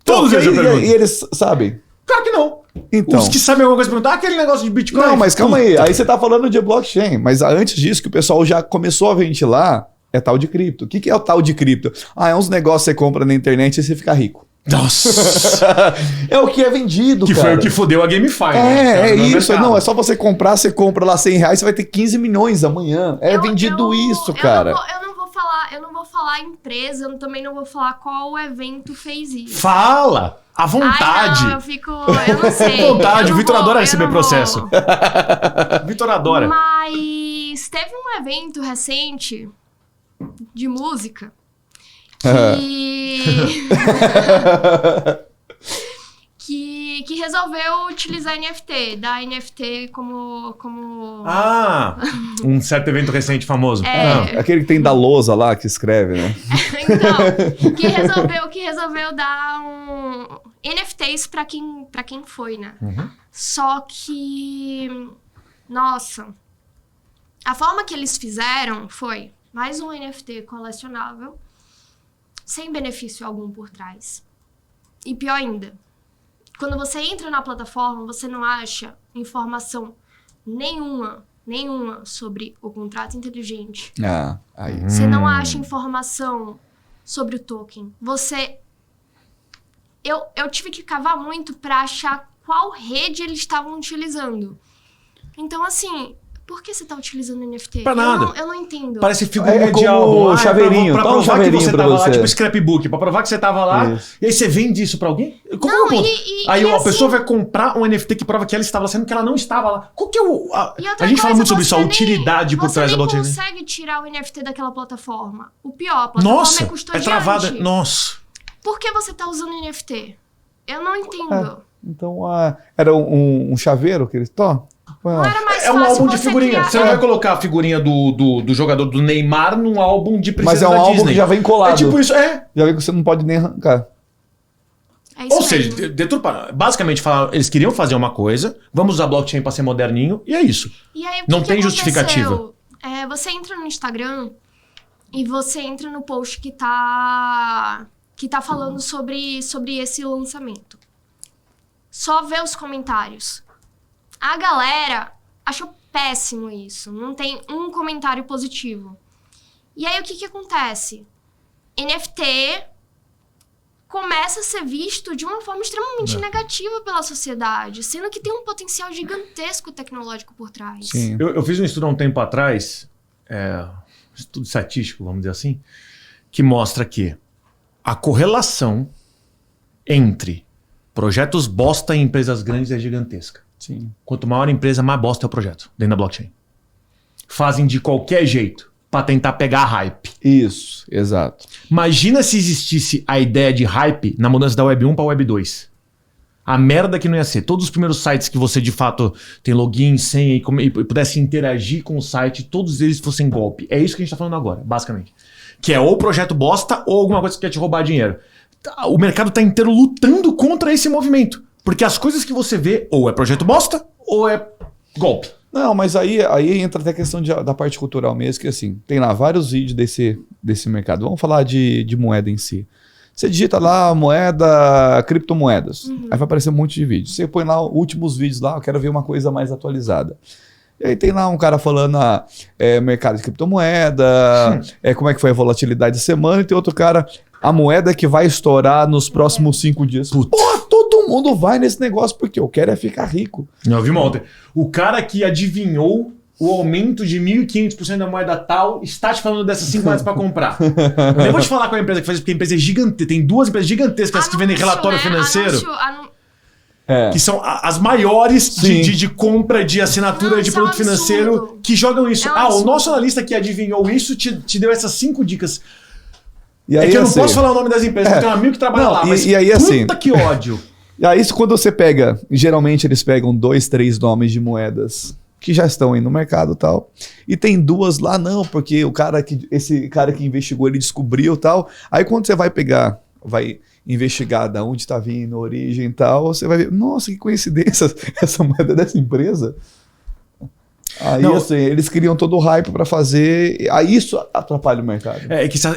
Todos eles eu pergunto. E eles sabem? Claro que não. Então, os que sabem alguma coisa perguntam, aquele negócio de Bitcoin. Não, mas calma aí. Aí você tá falando de blockchain. Mas antes disso, que o pessoal já começou a ventilar, é tal de cripto. O que é o tal de cripto? É uns negócios que você compra na internet e você fica rico. Nossa! É o que é vendido, que cara. foi o que fodeu a GameFi, né? É isso. Não, é só você comprar lá R$100, você vai ter 15 milhões amanhã. Vendido isso, cara. Eu não vou falar empresa, eu também não vou falar qual evento fez isso. Fala! À vontade! Ai, não, eu não sei. À vontade, o Vitor adora receber processo. Vitor adora. Mas teve um evento recente de música que resolveu utilizar NFT, dar NFT como... Um certo evento recente famoso. Aquele que tem da lousa lá, que escreve, né? Então, que resolveu dar NFTs pra quem foi, né? Só que, nossa, a forma que eles fizeram foi mais um NFT colecionável, sem benefício algum por trás. E pior ainda, quando você entra na plataforma, você não acha informação nenhuma sobre o contrato inteligente. Aí. Você não acha informação sobre o token. Eu tive que cavar muito para achar qual rede eles estavam utilizando. Então, assim, por que você tá utilizando NFT? Pra nada. Eu não entendo. Parece figurinha de como álbum. chaveirinho. Pra Dá um provar que chaveirinho você pra tava lá, você. tipo scrapbook. Pra provar que você tava lá. Isso. E aí você vende isso pra alguém? Como Não, é o ponto? Aí e a assim- pessoa vai comprar um NFT que prova que ela estava lá, sendo que ela não estava lá. Qual que é o... E outra A gente fala coisa, muito sobre isso, a você utilidade por trás da blockchain. Você né? nem consegue tirar o NFT daquela plataforma. O pior, a plataforma Nossa, é é custodiante. travada. Nossa. Por que você tá usando NFT? Eu não entendo. Então, era um chaveiro que eles... Não era mais É um fácil álbum de você figurinha. criar- Você não vai colocar a figurinha do jogador do Neymar num álbum de princesa Mas é um da álbum Disney. que já vem colado. É tipo isso, Já vem que você não pode nem arrancar. É isso Ou mesmo. seja, deturpar. Basicamente, eles queriam fazer uma coisa, vamos usar blockchain pra ser moderninho, e é isso. E aí, Não que tem aconteceu? justificativa. Você entra no Instagram e você entra no post que tá falando sobre esse lançamento. Só vê os comentários. A galera achou péssimo isso. Não tem um comentário positivo. E aí, o que acontece? NFT começa a ser visto de uma forma extremamente negativa pela sociedade, sendo que tem um potencial gigantesco tecnológico por trás. Sim. Eu fiz um estudo há um tempo atrás, estudo estatístico, vamos dizer assim, que mostra que a correlação entre projetos bosta e empresas grandes é gigantesca. Sim. Quanto maior a empresa, mais bosta é o projeto dentro da blockchain. Fazem de qualquer jeito para tentar pegar hype. Isso, exato. Imagina se existisse a ideia de hype na mudança da Web 1 para Web 2. A merda que não ia ser. Todos os primeiros sites que você de fato tem login, senha e pudesse interagir com o site, todos eles fossem golpe. É isso que a gente tá falando agora, basicamente. Que é ou projeto bosta ou alguma coisa que quer te roubar dinheiro. O mercado tá inteiro lutando contra esse movimento. Porque as coisas que você vê ou é projeto bosta ou é golpe. Não, mas aí entra até a questão da parte cultural mesmo, que assim, tem lá vários vídeos desse mercado. Vamos falar de moeda em si. Você digita lá moeda, criptomoedas. Aí vai aparecer um monte de vídeos. Você põe lá últimos vídeos lá, eu quero ver uma coisa mais atualizada. E aí tem lá um cara falando mercado de criptomoeda, como é que foi a volatilidade da semana, e tem outro cara, a moeda que vai estourar nos próximos 5 dias. Porra, todo mundo vai nesse negócio porque eu quero é ficar rico. Eu vi uma ontem. O cara que adivinhou o aumento de 1.500% da moeda tal está te falando dessas 5 moedas para comprar. Eu nem vou te falar qual é a empresa que faz isso, porque a empresa é gigante. Tem 2 empresas gigantescas que vendem relatório financeiro. Que são as maiores de compra de assinatura de produto financeiro que jogam isso. O nosso analista que adivinhou isso te deu essas 5 dicas. E aí, que eu não posso falar o nome das empresas, porque tem um amigo que trabalha lá, mas e aí, puta que ódio. E aí, quando você pega, geralmente eles pegam 2, 3 nomes de moedas que já estão aí no mercado e tal, e tem 2 lá, não, porque esse cara que investigou, ele descobriu e tal. Aí quando você vai investigar de onde está vindo, a origem e tal, você vai ver, nossa, que coincidência, essa moeda dessa empresa. Aí, assim, eles criam todo o hype para fazer, aí isso atrapalha o mercado.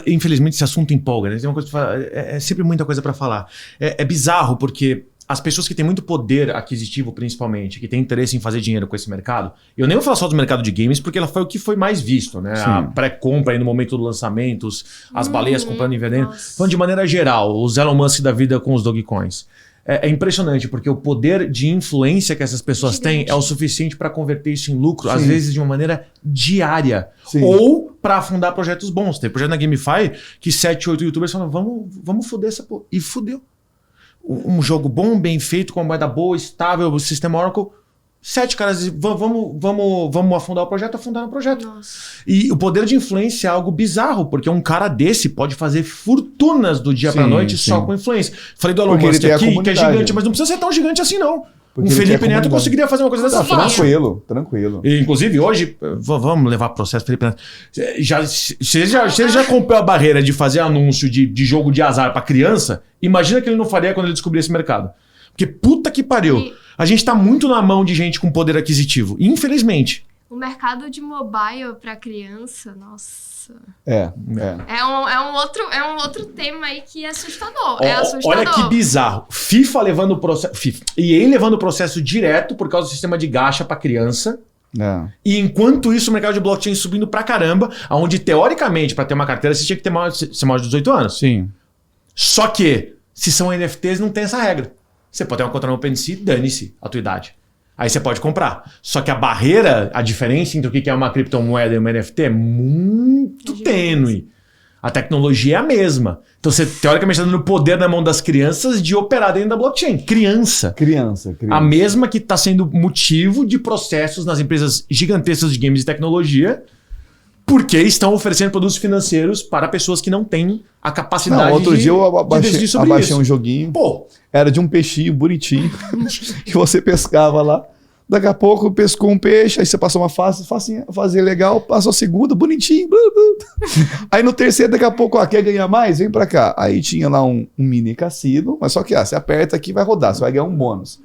Infelizmente, esse assunto empolga, né? Tem uma coisa pra falar, sempre muita coisa para falar. É bizarro, porque as pessoas que têm muito poder aquisitivo, principalmente, que têm interesse em fazer dinheiro com esse mercado, eu nem vou falar só do mercado de games, porque ela foi o que foi mais visto, né? Sim. A pré-compra aí no momento do lançamento, as baleias comprando e vendendo. Falando de maneira geral, os Elon Musk da vida com os Dogecoins. É impressionante, porque o poder de influência que essas pessoas têm é o suficiente para converter isso em lucro, às vezes de uma maneira diária. Sim. Ou para afundar projetos bons. Tem projeto na GameFi que 7, 8 youtubers falam, vamos foder essa porra. E fudeu. Um jogo bom, bem feito, com uma moeda boa, estável, o sistema Oracle, 7 caras dizem, vamos afundar o projeto, afundaram o projeto. Nossa. E o poder de influência é algo bizarro, porque um cara desse pode fazer fortunas do dia pra noite só com influência. Falei do Elon Musk aqui, que é gigante, mas não precisa ser tão gigante assim, não. Porque Felipe Neto conseguiria fazer uma coisa dessa fácil. Tranquilo. E, inclusive, hoje, vamos levar processo Felipe Neto. Se ele já comprou a barreira de fazer anúncio de jogo de azar pra criança, imagina que ele não faria quando ele descobrir esse mercado. Porque puta que pariu. A gente tá muito na mão de gente com poder aquisitivo. Infelizmente. O mercado de mobile pra criança, nossa. É um outro tema aí que é assustador. É assustador. Olha que bizarro. FIFA levando o processo. EA levando o processo direto por causa do sistema de gacha pra criança. E enquanto isso, o mercado de blockchain subindo pra caramba, onde teoricamente, pra ter uma carteira, você tinha que ser maior de 18 anos. Sim. Só que, se são NFTs, não tem essa regra. Você pode ter uma conta no OpenSea, dane-se a tua idade. Aí você pode comprar. Só que a barreira, a diferença entre o que é uma criptomoeda e uma NFT é muito tênue. A tecnologia é a mesma. Então você, teoricamente, está dando poder na mão das crianças de operar dentro da blockchain. Criança. A mesma que está sendo motivo de processos nas empresas gigantescas de games e tecnologia, porque estão oferecendo produtos financeiros para pessoas que não têm a capacidade outro dia eu abaixei um joguinho. Pô. Era de um peixinho bonitinho que você pescava lá. Daqui a pouco pescou um peixe, aí você passou uma fase legal, passou a segunda, bonitinho. Aí no terceiro, daqui a pouco, quer ganhar mais? Vem pra cá. Aí tinha lá um mini cassino, mas só que você aperta aqui e vai rodar, você vai ganhar um bônus.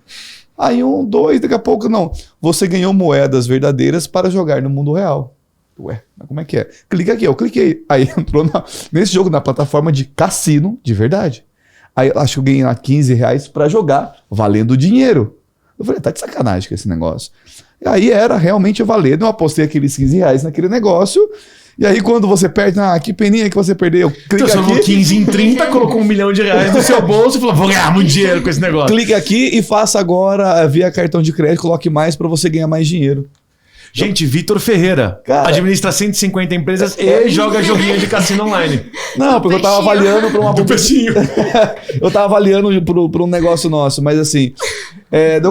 Aí 1, 2, daqui a pouco não. Você ganhou moedas verdadeiras para jogar no mundo real. Ué, mas como é que é? Clica aqui, eu cliquei. Aí entrou nesse jogo, na plataforma de cassino de verdade. Aí acho que eu ganhei lá R$15 pra jogar, valendo dinheiro. Eu falei, tá de sacanagem com esse negócio. E aí era realmente valendo, eu apostei aqueles R$15 naquele negócio. E aí quando você perde, que peninha que você perdeu. Clica então, aqui. 15 em 30, colocou R$1 milhão no seu bolso e falou, vou ganhar muito dinheiro com esse negócio. Clica aqui e faça agora via cartão de crédito, coloque mais pra você ganhar mais dinheiro. Gente, Vitor Ferreira administra 150 empresas e joga joguinho de cassino online. Não, porque eu tava avaliando pra uma... Do peixinho. Eu tava avaliando pra um negócio nosso, mas assim...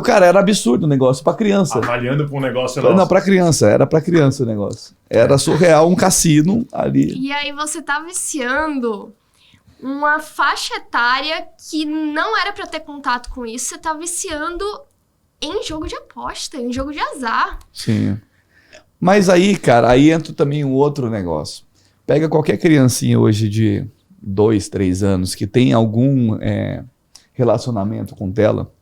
cara, era absurdo o negócio, pra criança. Avaliando pra um negócio nosso. Não, pra criança, era pra criança o negócio. Era surreal, um cassino ali. E aí você tá viciando uma faixa etária que não era pra ter contato com isso, você tá viciando em jogo de aposta, em jogo de azar. Sim. Mas aí, cara, aí entra também um outro negócio. Pega qualquer criancinha hoje de 2, 3 anos que tem algum relacionamento com tela.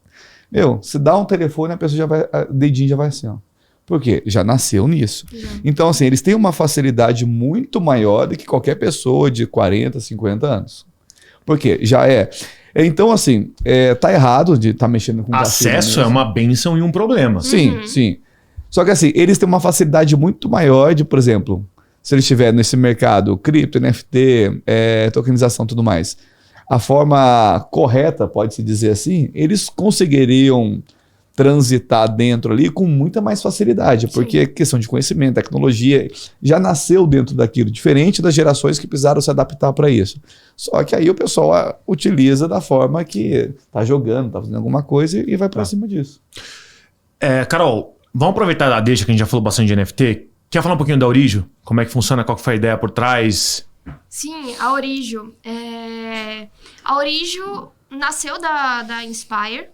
Se dá um telefone, a pessoa já vai, o dedinho já vai assim, ó. Por quê? Já nasceu nisso. Então, assim, eles têm uma facilidade muito maior do que qualquer pessoa de 40, 50 anos. Por quê? Já é. Então, assim, tá errado de estar mexendo com acesso é uma bênção e um problema. Sim, sim. Só que assim, eles têm uma facilidade muito maior de, por exemplo, se eles estiverem nesse mercado, cripto, NFT, tokenização e tudo mais, a forma correta, pode-se dizer assim, eles conseguiriam transitar dentro ali com muita mais facilidade, porque é questão de conhecimento, tecnologia, já nasceu dentro daquilo, diferente das gerações que precisaram se adaptar para isso. Só que aí o pessoal utiliza da forma que tá jogando, tá fazendo alguma coisa e vai para cima disso. Carol, vamos aproveitar a deixa que a gente já falou bastante de NFT. Quer falar um pouquinho da Orijo? Como é que funciona? Qual que foi a ideia por trás? Sim, a Orijo. A Orijo nasceu da Inspire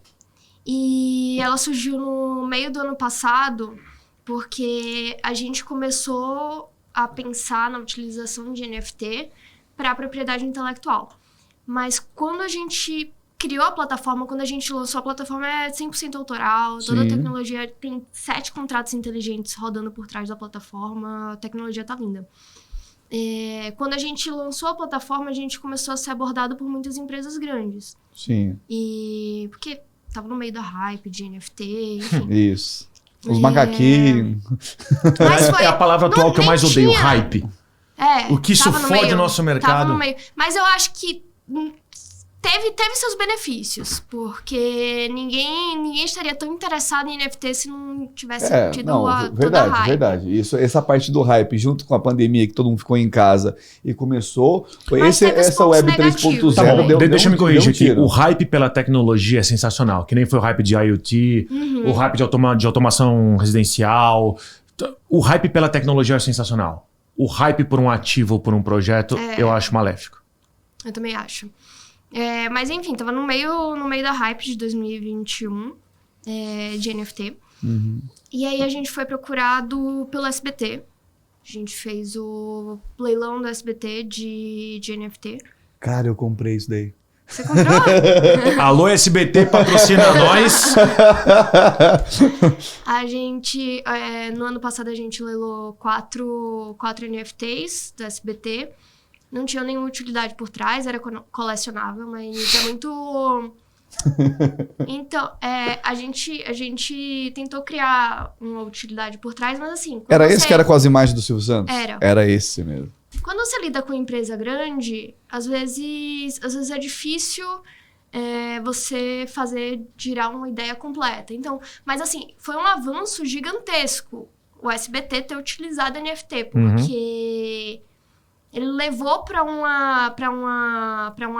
e ela surgiu no meio do ano passado porque a gente começou a pensar na utilização de NFT para a propriedade intelectual. Mas quando a gente criou a plataforma, quando a gente lançou a plataforma, é 100% autoral, toda a tecnologia, tem 7 contratos inteligentes rodando por trás da plataforma, a tecnologia tá linda. Quando a gente lançou a plataforma, a gente começou a ser abordado por muitas empresas grandes. Sim. Porque tava no meio da hype de NFT, enfim. Isso. Os macaquinhos. É a palavra atual que eu mais odeio, hype. O que isso fode o nosso mercado. Mas eu acho que teve seus benefícios, porque ninguém estaria tão interessado em NFT se não tivesse tido toda a hype. Verdade. Essa parte do hype, junto com a pandemia, que todo mundo ficou em casa e começou, essa Web 3.0 tá bom, deu deixa eu me corrigir aqui. tiro. O hype pela tecnologia é sensacional, que nem foi o hype de IoT, o hype de automação residencial. O hype pela tecnologia é sensacional. O hype por um ativo ou por um projeto, eu acho maléfico. Eu também acho. Mas enfim, tava no meio da hype de 2021 de NFT. E aí a gente foi procurado pelo SBT. A gente fez o leilão do SBT de NFT. Cara, eu comprei isso daí. Você comprou? Alô, SBT, patrocina nós. A gente, no ano passado, a gente leilou 4 NFTs do SBT. Não tinha nenhuma utilidade por trás, era colecionável, mas é muito... Então, a gente tentou criar uma utilidade por trás, mas assim... Era esse que era com as imagens do Silvio Santos? Era esse mesmo. Quando você lida com empresa grande, às vezes é difícil você fazer girar uma ideia completa. Então, mas assim, foi um avanço gigantesco o SBT ter utilizado NFT, porque ele levou para uma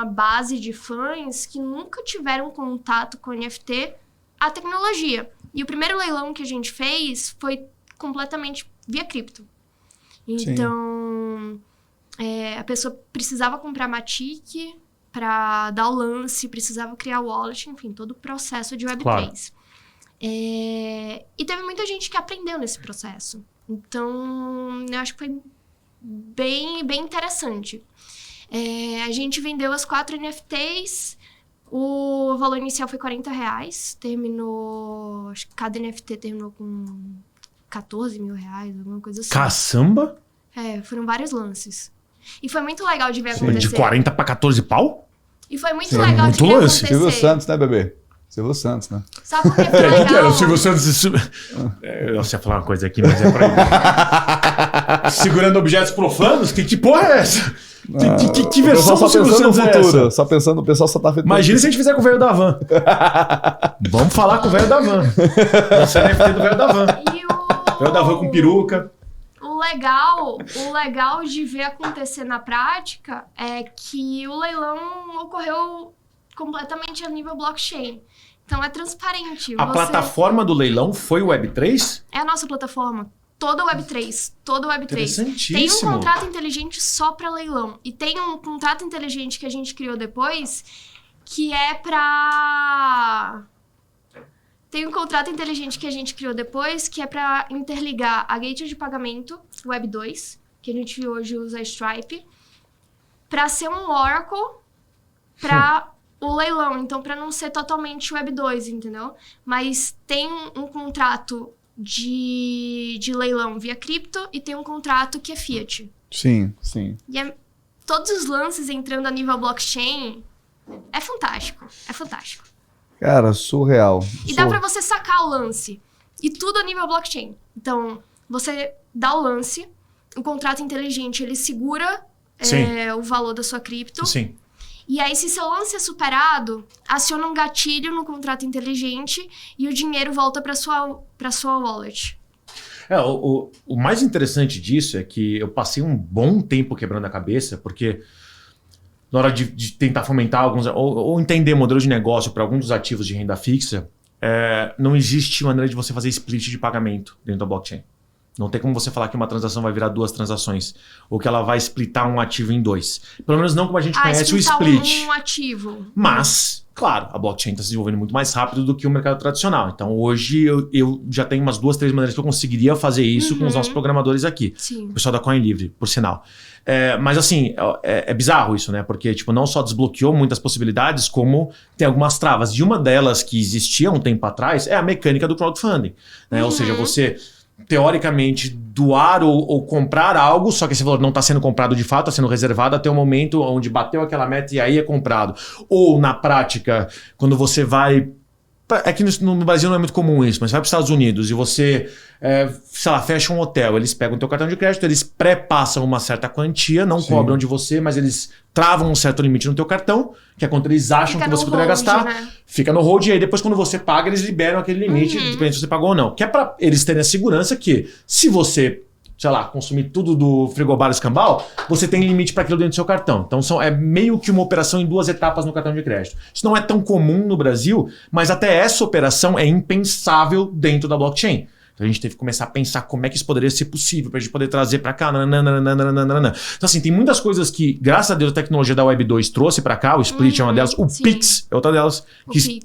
base de fãs que nunca tiveram contato com NFT a tecnologia. E o primeiro leilão que a gente fez foi completamente via cripto. Então, a pessoa precisava comprar Matic para dar o lance, precisava criar o wallet, enfim, todo o processo de Web3. Claro. E teve muita gente que aprendeu nesse processo. Então, eu acho que foi bem interessante. A gente vendeu as 4 NFTs, o valor inicial foi R$40, terminou, acho que cada NFT terminou com R$14 mil, alguma coisa assim. Caçamba? Foram vários lances. E foi muito legal de ver acontecer. De 40 para 14 pau? E foi muito legal de ver acontecer. Silvio Santos, né, bebê? Silvio Santos, né? Sabe por que foi legal? Que era o Silvio Santos... Eu ia falar uma coisa aqui, mas é pra segurando objetos profanos? Que porra é essa? Que versão do Silvio Santos é essa? Só pensando, o pessoal só tá feito... Imagina se a gente fizer com o velho da van. Vamos falar com o velho da van. Você deve ter do velho da van. Velho da van com peruca. O legal de ver acontecer na prática é que o leilão ocorreu completamente a nível blockchain. Então é transparente. A plataforma do leilão foi o Web3? É a nossa plataforma. Toda Web3. Interessantíssimo. Tem um contrato inteligente só para leilão. E tem um contrato inteligente que a gente criou depois que é para... Tem um contrato inteligente que a gente criou depois que é para interligar a gateway de pagamento, Web2, que a gente hoje usa a Stripe, para ser um Oracle para o leilão. Então, para não ser totalmente Web2, entendeu? Mas tem um contrato de leilão via cripto e tem um contrato que é fiat. Sim. E todos os lances entrando a nível blockchain é fantástico. Cara, surreal. E dá pra você sacar o lance. E tudo a nível blockchain. Então, você dá o lance, o contrato inteligente, ele segura o valor da sua cripto. Sim. E aí, se seu lance é superado, aciona um gatilho no contrato inteligente e o dinheiro volta pra sua wallet. O mais interessante disso é que eu passei um bom tempo quebrando a cabeça, porque... Na hora de tentar fomentar alguns... Ou entender modelo de negócio para alguns dos ativos de renda fixa, não existe maneira de você fazer split de pagamento dentro da blockchain. Não tem como você falar que uma transação vai virar 2 transações. Ou que ela vai splitar um ativo em 2. Pelo menos não como a gente conhece o split. Um ativo. Mas, claro, a blockchain está se desenvolvendo muito mais rápido do que o mercado tradicional. Então, hoje, eu já tenho umas 2, 3 maneiras que eu conseguiria fazer isso com os nossos programadores aqui. Sim. O pessoal da Coin Livre, por sinal. Mas assim, é bizarro isso, né? Porque não só desbloqueou muitas possibilidades, como tem algumas travas. E uma delas que existia um tempo atrás é a mecânica do crowdfunding. Né? Ou seja, você, teoricamente, doar ou comprar algo, só que esse valor não está sendo comprado de fato, está sendo reservado até o momento onde bateu aquela meta e aí é comprado. Ou, na prática, quando você vai É que no Brasil não é muito comum isso, mas você vai para os Estados Unidos e você, sei lá, fecha um hotel, eles pegam o teu cartão de crédito, eles pré-passam uma certa quantia, não cobram de você, mas eles travam um certo limite no teu cartão, que é quanto eles acham que você poderia gastar, né? Fica no hold, e aí depois quando você paga, eles liberam aquele limite, dependendo se você pagou ou não. Que é para eles terem a segurança que, se você, sei lá, consumir tudo do frigobar escambau, você tem limite para aquilo dentro do seu cartão. Então é meio que uma operação em 2 etapas no cartão de crédito. Isso não é tão comum no Brasil, mas até essa operação é impensável dentro da blockchain. Então a gente teve que começar a pensar como é que isso poderia ser possível para a gente poder trazer para cá. Então assim, tem muitas coisas que, graças a Deus, a tecnologia da Web 2 trouxe para cá. O Split é uma delas, o Pix é outra delas. Que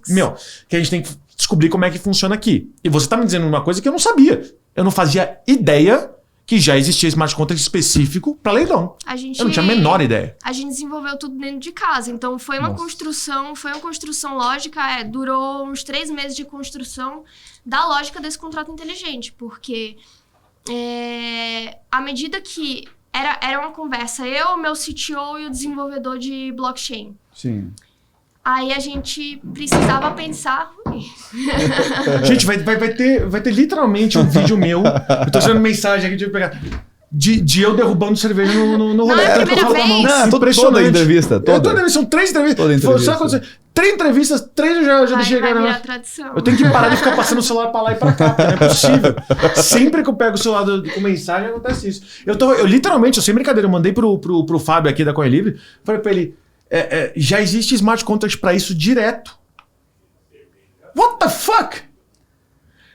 a gente tem que descobrir como é que funciona aqui. E você tá me dizendo uma coisa que eu não sabia. Eu não fazia ideia que já existia smart contract específico para leilão. Eu não tinha a menor ideia. A gente desenvolveu tudo dentro de casa. Então foi uma construção lógica. Durou uns 3 meses de construção da lógica desse contrato inteligente. Porque à medida que era uma conversa, eu, meu CTO e o desenvolvedor de blockchain. Sim. Aí a gente precisava pensar. Gente, vai ter literalmente um vídeo meu. Eu tô recebendo mensagem aqui de pegar. De eu derrubando cerveja no rolê. Não, é a primeira vez. Não, toda a entrevista. São 3 entrevistas. Toda entrevista. 3 entrevistas, 3 eu já deixei a tradição. Eu tenho que parar de ficar passando o celular pra lá e pra cá, porque não é possível. Sempre que eu pego o celular com mensagem, acontece isso. Eu literalmente, sem brincadeira, eu mandei pro Fábio aqui da Coin Livre, falei pra ele, já existe smart contract pra isso direto. What the fuck?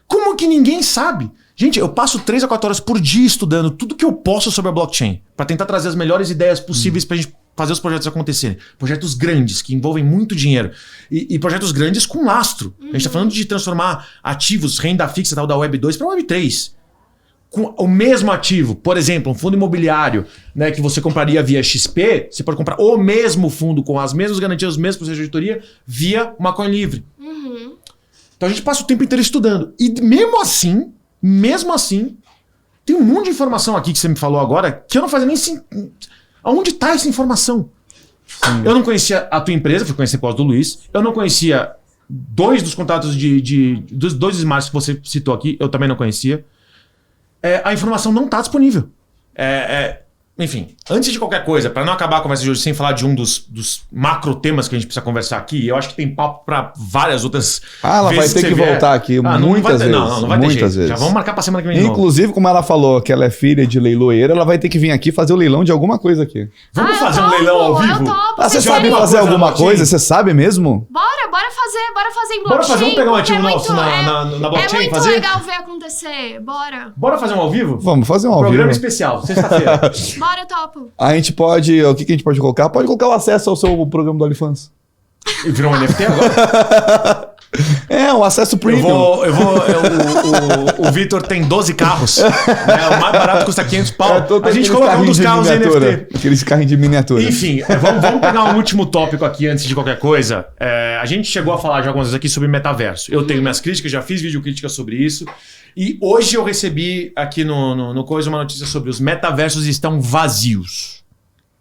Como que ninguém sabe? Gente, eu passo 3 a 4 horas por dia estudando tudo que eu posso sobre a blockchain para tentar trazer as melhores ideias possíveis pra gente fazer os projetos acontecerem. Projetos grandes, que envolvem muito dinheiro. E projetos grandes com lastro. A gente tá falando de transformar ativos, renda fixa tal, da Web 2 para Web 3. Com o mesmo ativo, por exemplo, um fundo imobiliário, né, que você compraria via XP, você pode comprar o mesmo fundo com as mesmas garantias, os mesmos processos de auditoria via uma Coin Livre. Então a gente passa o tempo inteiro estudando. E mesmo assim, tem um monte de informação aqui que você me falou agora que eu não fazia nem... Aonde está essa informação? Eu não conhecia a tua empresa, fui conhecer por causa do Luiz. Eu não conhecia 2 dos contratos dos 2 smarts que você citou aqui, eu também não conhecia. A informação não está disponível. Enfim, antes de qualquer coisa, para não acabar a conversa de hoje sem falar de um dos macro temas que a gente precisa conversar aqui, eu acho que tem papo para várias outras ela vai ter que voltar aqui muitas vezes. Não vai ter jeito. Já vamos marcar para semana que vem. Inclusive, como ela falou que ela é filha de leiloeira, ela vai ter que vir aqui fazer o leilão de alguma coisa aqui. Vamos fazer um leilão ao vivo? Você sabe fazer alguma coisa? Você sabe mesmo? Bora fazer em blockchain. Bora fazer, vamos pegar um ativo nosso na blockchain e fazer? É muito legal ver acontecer, Bora fazer um ao vivo? Vamos fazer um ao vivo. Programa especial, sexta-feira. Bora, eu topo. A gente pode... O que a gente pode colocar? Pode colocar o acesso ao seu programa do OnlyFans. E virou um NFT agora? Um acesso premium. O Vitor tem 12 carros. Né? O mais barato custa 500 pau. A gente coloca um dos carros em NFT. Aqueles carrinhos de miniatura. Enfim, vamos pegar um último tópico aqui antes de qualquer coisa. A gente chegou a falar já algumas vezes aqui sobre metaverso. Eu tenho minhas críticas, já fiz vídeo crítica sobre isso. E hoje eu recebi aqui no Coisa uma notícia sobre os metaversos estão vazios.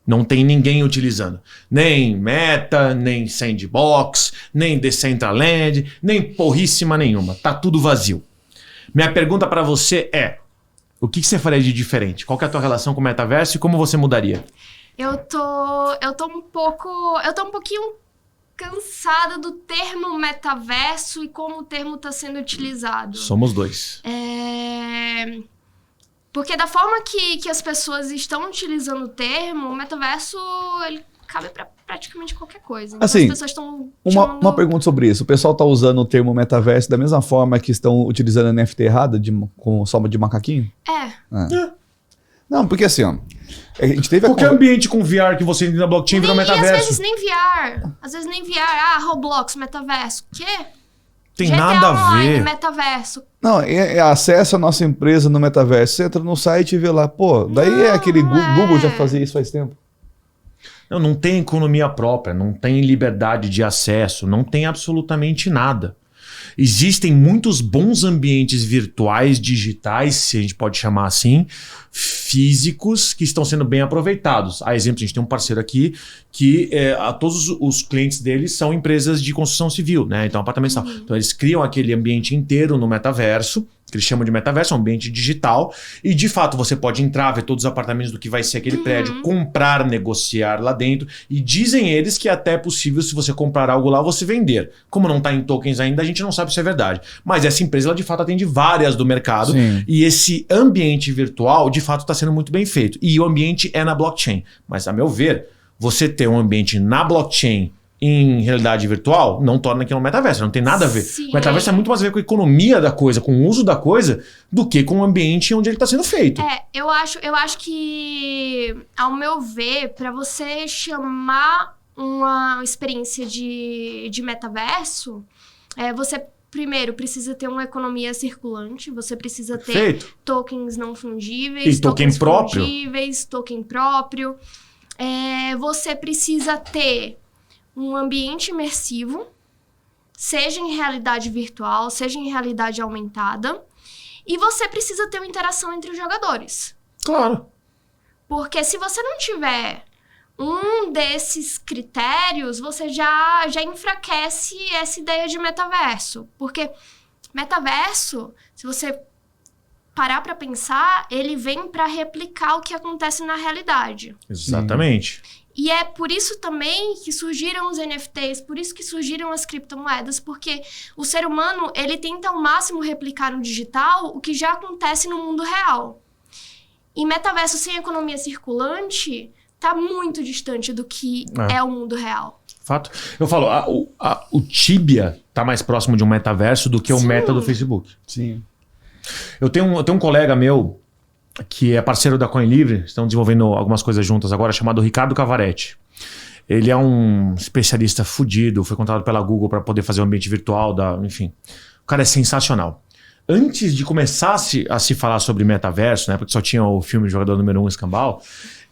Não tem ninguém utilizando. Nem Meta, nem Sandbox, nem Decentraland, nem porríssima nenhuma. Tá tudo vazio. Minha pergunta para você é: o que você faria de diferente? Qual que é a tua relação com o metaverso e como você mudaria? Eu tô um pouquinho cansada do termo metaverso e como o termo está sendo utilizado. Somos 2. Porque da forma que as pessoas estão utilizando o termo, o metaverso ele cabe para praticamente qualquer coisa. Então, assim, as pessoas estão uma pergunta sobre isso. O pessoal está usando o termo metaverso da mesma forma que estão utilizando NFT errada, com soma de macaquinho? Não, porque assim, ó... A gente teve qualquer ambiente com VR que você entra na blockchain vira metaverso. Às vezes nem VR. Roblox, metaverso. O quê? Tem GTA nada a Online, ver. metaverso. Não, é acesso à nossa empresa no metaverso. Você entra no site e vê lá, daí aquele Google já fazia isso faz tempo. Não tem economia própria, não tem liberdade de acesso, não tem absolutamente nada. Existem muitos bons ambientes virtuais, digitais, se a gente pode chamar assim, físicos, que estão sendo bem aproveitados. A exemplo, a gente tem um parceiro aqui que todos os clientes deles são empresas de construção civil, né? Então, apartamentos tal. Então, eles criam aquele ambiente inteiro no metaverso, que eles chamam de metaverso, é um ambiente digital, e de fato você pode entrar, ver todos os apartamentos do que vai ser aquele prédio, comprar, negociar lá dentro, e dizem eles que até é possível, se você comprar algo lá, você vender. Como não está em tokens ainda, a gente não sabe se é verdade. Mas essa empresa, ela de fato atende várias do mercado, Sim. e esse ambiente virtual, de fato, está sendo muito bem feito. E o ambiente é na blockchain. Mas, a meu ver, você ter um ambiente na blockchain em realidade virtual, não torna aquilo um metaverso, não tem nada a ver. Sim, O metaverso tem muito mais a ver com a economia da coisa, com o uso da coisa, do que com o ambiente onde ele está sendo feito. Eu acho que, ao meu ver, para você chamar uma experiência de metaverso, você primeiro precisa ter uma economia circulante, você precisa ter Perfeito. tokens não fungíveis, E token tokens próprio. fungíveis, token próprio. Você precisa ter um ambiente imersivo, seja em realidade virtual, seja em realidade aumentada, e você precisa ter uma interação entre os jogadores. Claro. Porque se você não tiver um desses critérios, você já enfraquece essa ideia de metaverso. Porque metaverso, se você parar para pensar, ele vem para replicar o que acontece na realidade. Exatamente. E é por isso também que surgiram os NFTs, por isso que surgiram as criptomoedas, porque o ser humano, ele tenta ao máximo replicar no digital o que já acontece no mundo real. E metaverso sem economia circulante está muito distante do que é o mundo real. Fato. Eu falo, o Tibia tá mais próximo de um metaverso do que o Sim. Meta do Facebook. Sim. Eu tenho um colega meu que é parceiro da Coin Livre, estão desenvolvendo algumas coisas juntas agora, chamado Ricardo Cavaretti. Ele é um especialista fudido, foi contratado pela Google para poder fazer um ambiente virtual, enfim. O cara é sensacional. Antes de começar a se falar sobre metaverso, né, porque só tinha o filme Jogador Número 1 Escambau,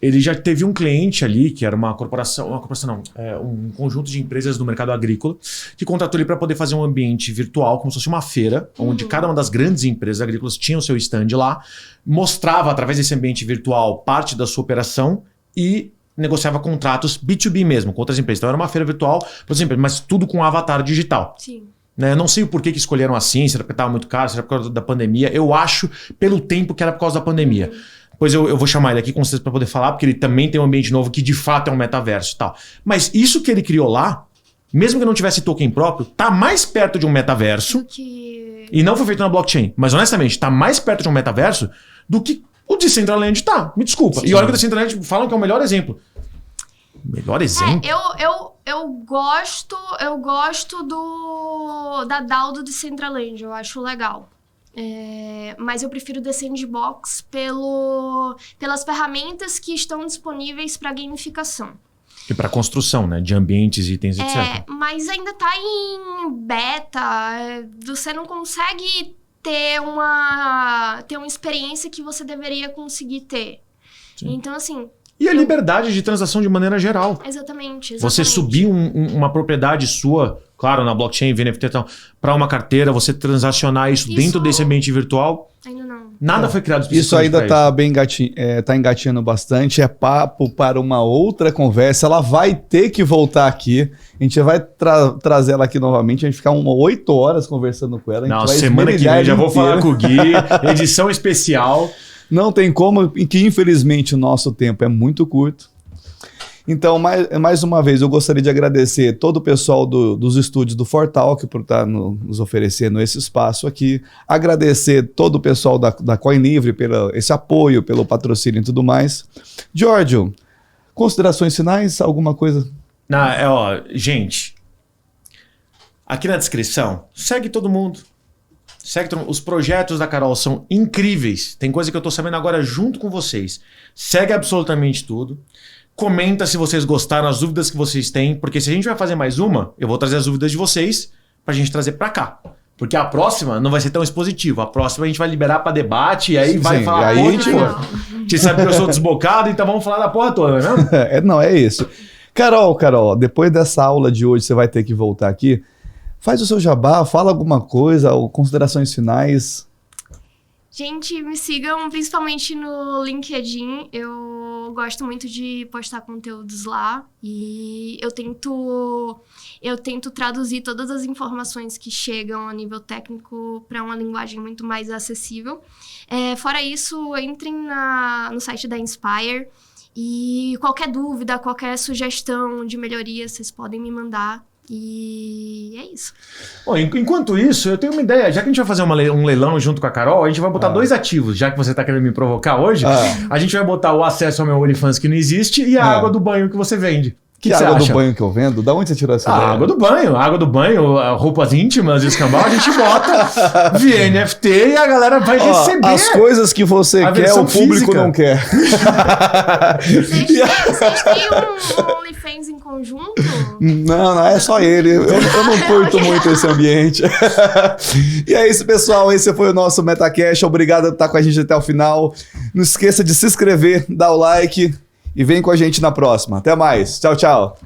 ele já teve um cliente ali, que era um conjunto de empresas do mercado agrícola, que contratou ele para poder fazer um ambiente virtual, como se fosse uma feira, onde cada uma das grandes empresas agrícolas tinha o seu stand lá, mostrava através desse ambiente virtual parte da sua operação e negociava contratos B2B mesmo, com outras empresas. Então era uma feira virtual, por exemplo, mas tudo com avatar digital. Sim. Né? Não sei o porquê que escolheram assim, se era porque estava muito caro, se era por causa da pandemia. Eu acho, pelo tempo, que era por causa da pandemia. Depois eu vou chamar ele aqui com vocês para poder falar, porque ele também tem um ambiente novo que de fato é um metaverso e tal. Mas isso que ele criou lá, mesmo que não tivesse token próprio, tá mais perto de um metaverso, e não foi feito na blockchain, mas honestamente, tá mais perto de um metaverso do que o Decentraland tá. Me desculpa. Sim. E olha que o Decentraland falam que é o melhor exemplo. Melhor exemplo? Eu gosto da DAO do Decentraland, eu acho legal. Mas eu prefiro The Sandbox pelas ferramentas que estão disponíveis para gamificação. E para construção, né? De ambientes, itens, etc. Mas ainda tá em beta. Você não consegue ter uma experiência que você deveria conseguir ter. Sim. Então, assim... E a liberdade de transação de maneira geral. Exatamente. Você subir uma propriedade sua, claro, na blockchain, NFT, para uma carteira, você transacionar isso dentro desse ambiente virtual. Ainda não. Nada foi criado Isso ainda tá bem tá engatinhando bastante. É papo para uma outra conversa. Ela vai ter que voltar aqui. A gente vai trazer ela aqui novamente. A gente ficar 8 horas conversando com ela. Não, semana que vem já vou falar com o Gui. Edição especial. Não tem como, que infelizmente o nosso tempo é muito curto. Então, mais uma vez, eu gostaria de agradecer todo o pessoal dos estúdios do Fortalk por estar nos oferecendo esse espaço aqui. Agradecer todo o pessoal da Coin Livre pelo esse apoio, pelo patrocínio e tudo mais. Giorgio, considerações finais? Alguma coisa? Gente, aqui na descrição, segue todo mundo. Os projetos da Carol são incríveis. Tem coisa que eu tô sabendo agora junto com vocês. Segue absolutamente tudo. Comenta se vocês gostaram, as dúvidas que vocês têm. Porque se a gente vai fazer mais uma, eu vou trazer as dúvidas de vocês pra gente trazer pra cá. Porque a próxima não vai ser tão expositiva. A próxima a gente vai liberar pra debate e aí vai falar aí a porra toda. Você sabe que eu sou desbocado, então vamos falar da porra toda, né? Não, é isso. Carol, depois dessa aula de hoje, você vai ter que voltar aqui. Faz o seu jabá, fala alguma coisa, ou considerações finais. Gente, me sigam principalmente no LinkedIn. Eu gosto muito de postar conteúdos lá e eu tento traduzir todas as informações que chegam a nível técnico para uma linguagem muito mais acessível. Fora isso, entrem no site da Inspire e qualquer dúvida, qualquer sugestão de melhoria, vocês podem me mandar. E é isso. Bom, enquanto isso, eu tenho uma ideia. Já que a gente vai fazer um leilão junto com a Carol, a gente vai botar 2 ativos. Já que você tá querendo me provocar hoje, a gente vai botar o acesso ao meu OnlyFans que não existe e a água do banho que você vende. Que água do banho que eu vendo? Da onde você tirou essa ideia? Água do banho, roupas íntimas e escambau, a gente bota via NFT e a galera vai receber. As coisas que você quer, o público não quer. Vocês têm um OnlyFans em conjunto? Não, é só ele. Eu não curto muito esse ambiente. E é isso, pessoal. Esse foi o nosso MetaCast. Obrigado por estar com a gente até o final. Não esqueça de se inscrever, dar o like. E vem com a gente na próxima. Até mais. Tchau, tchau.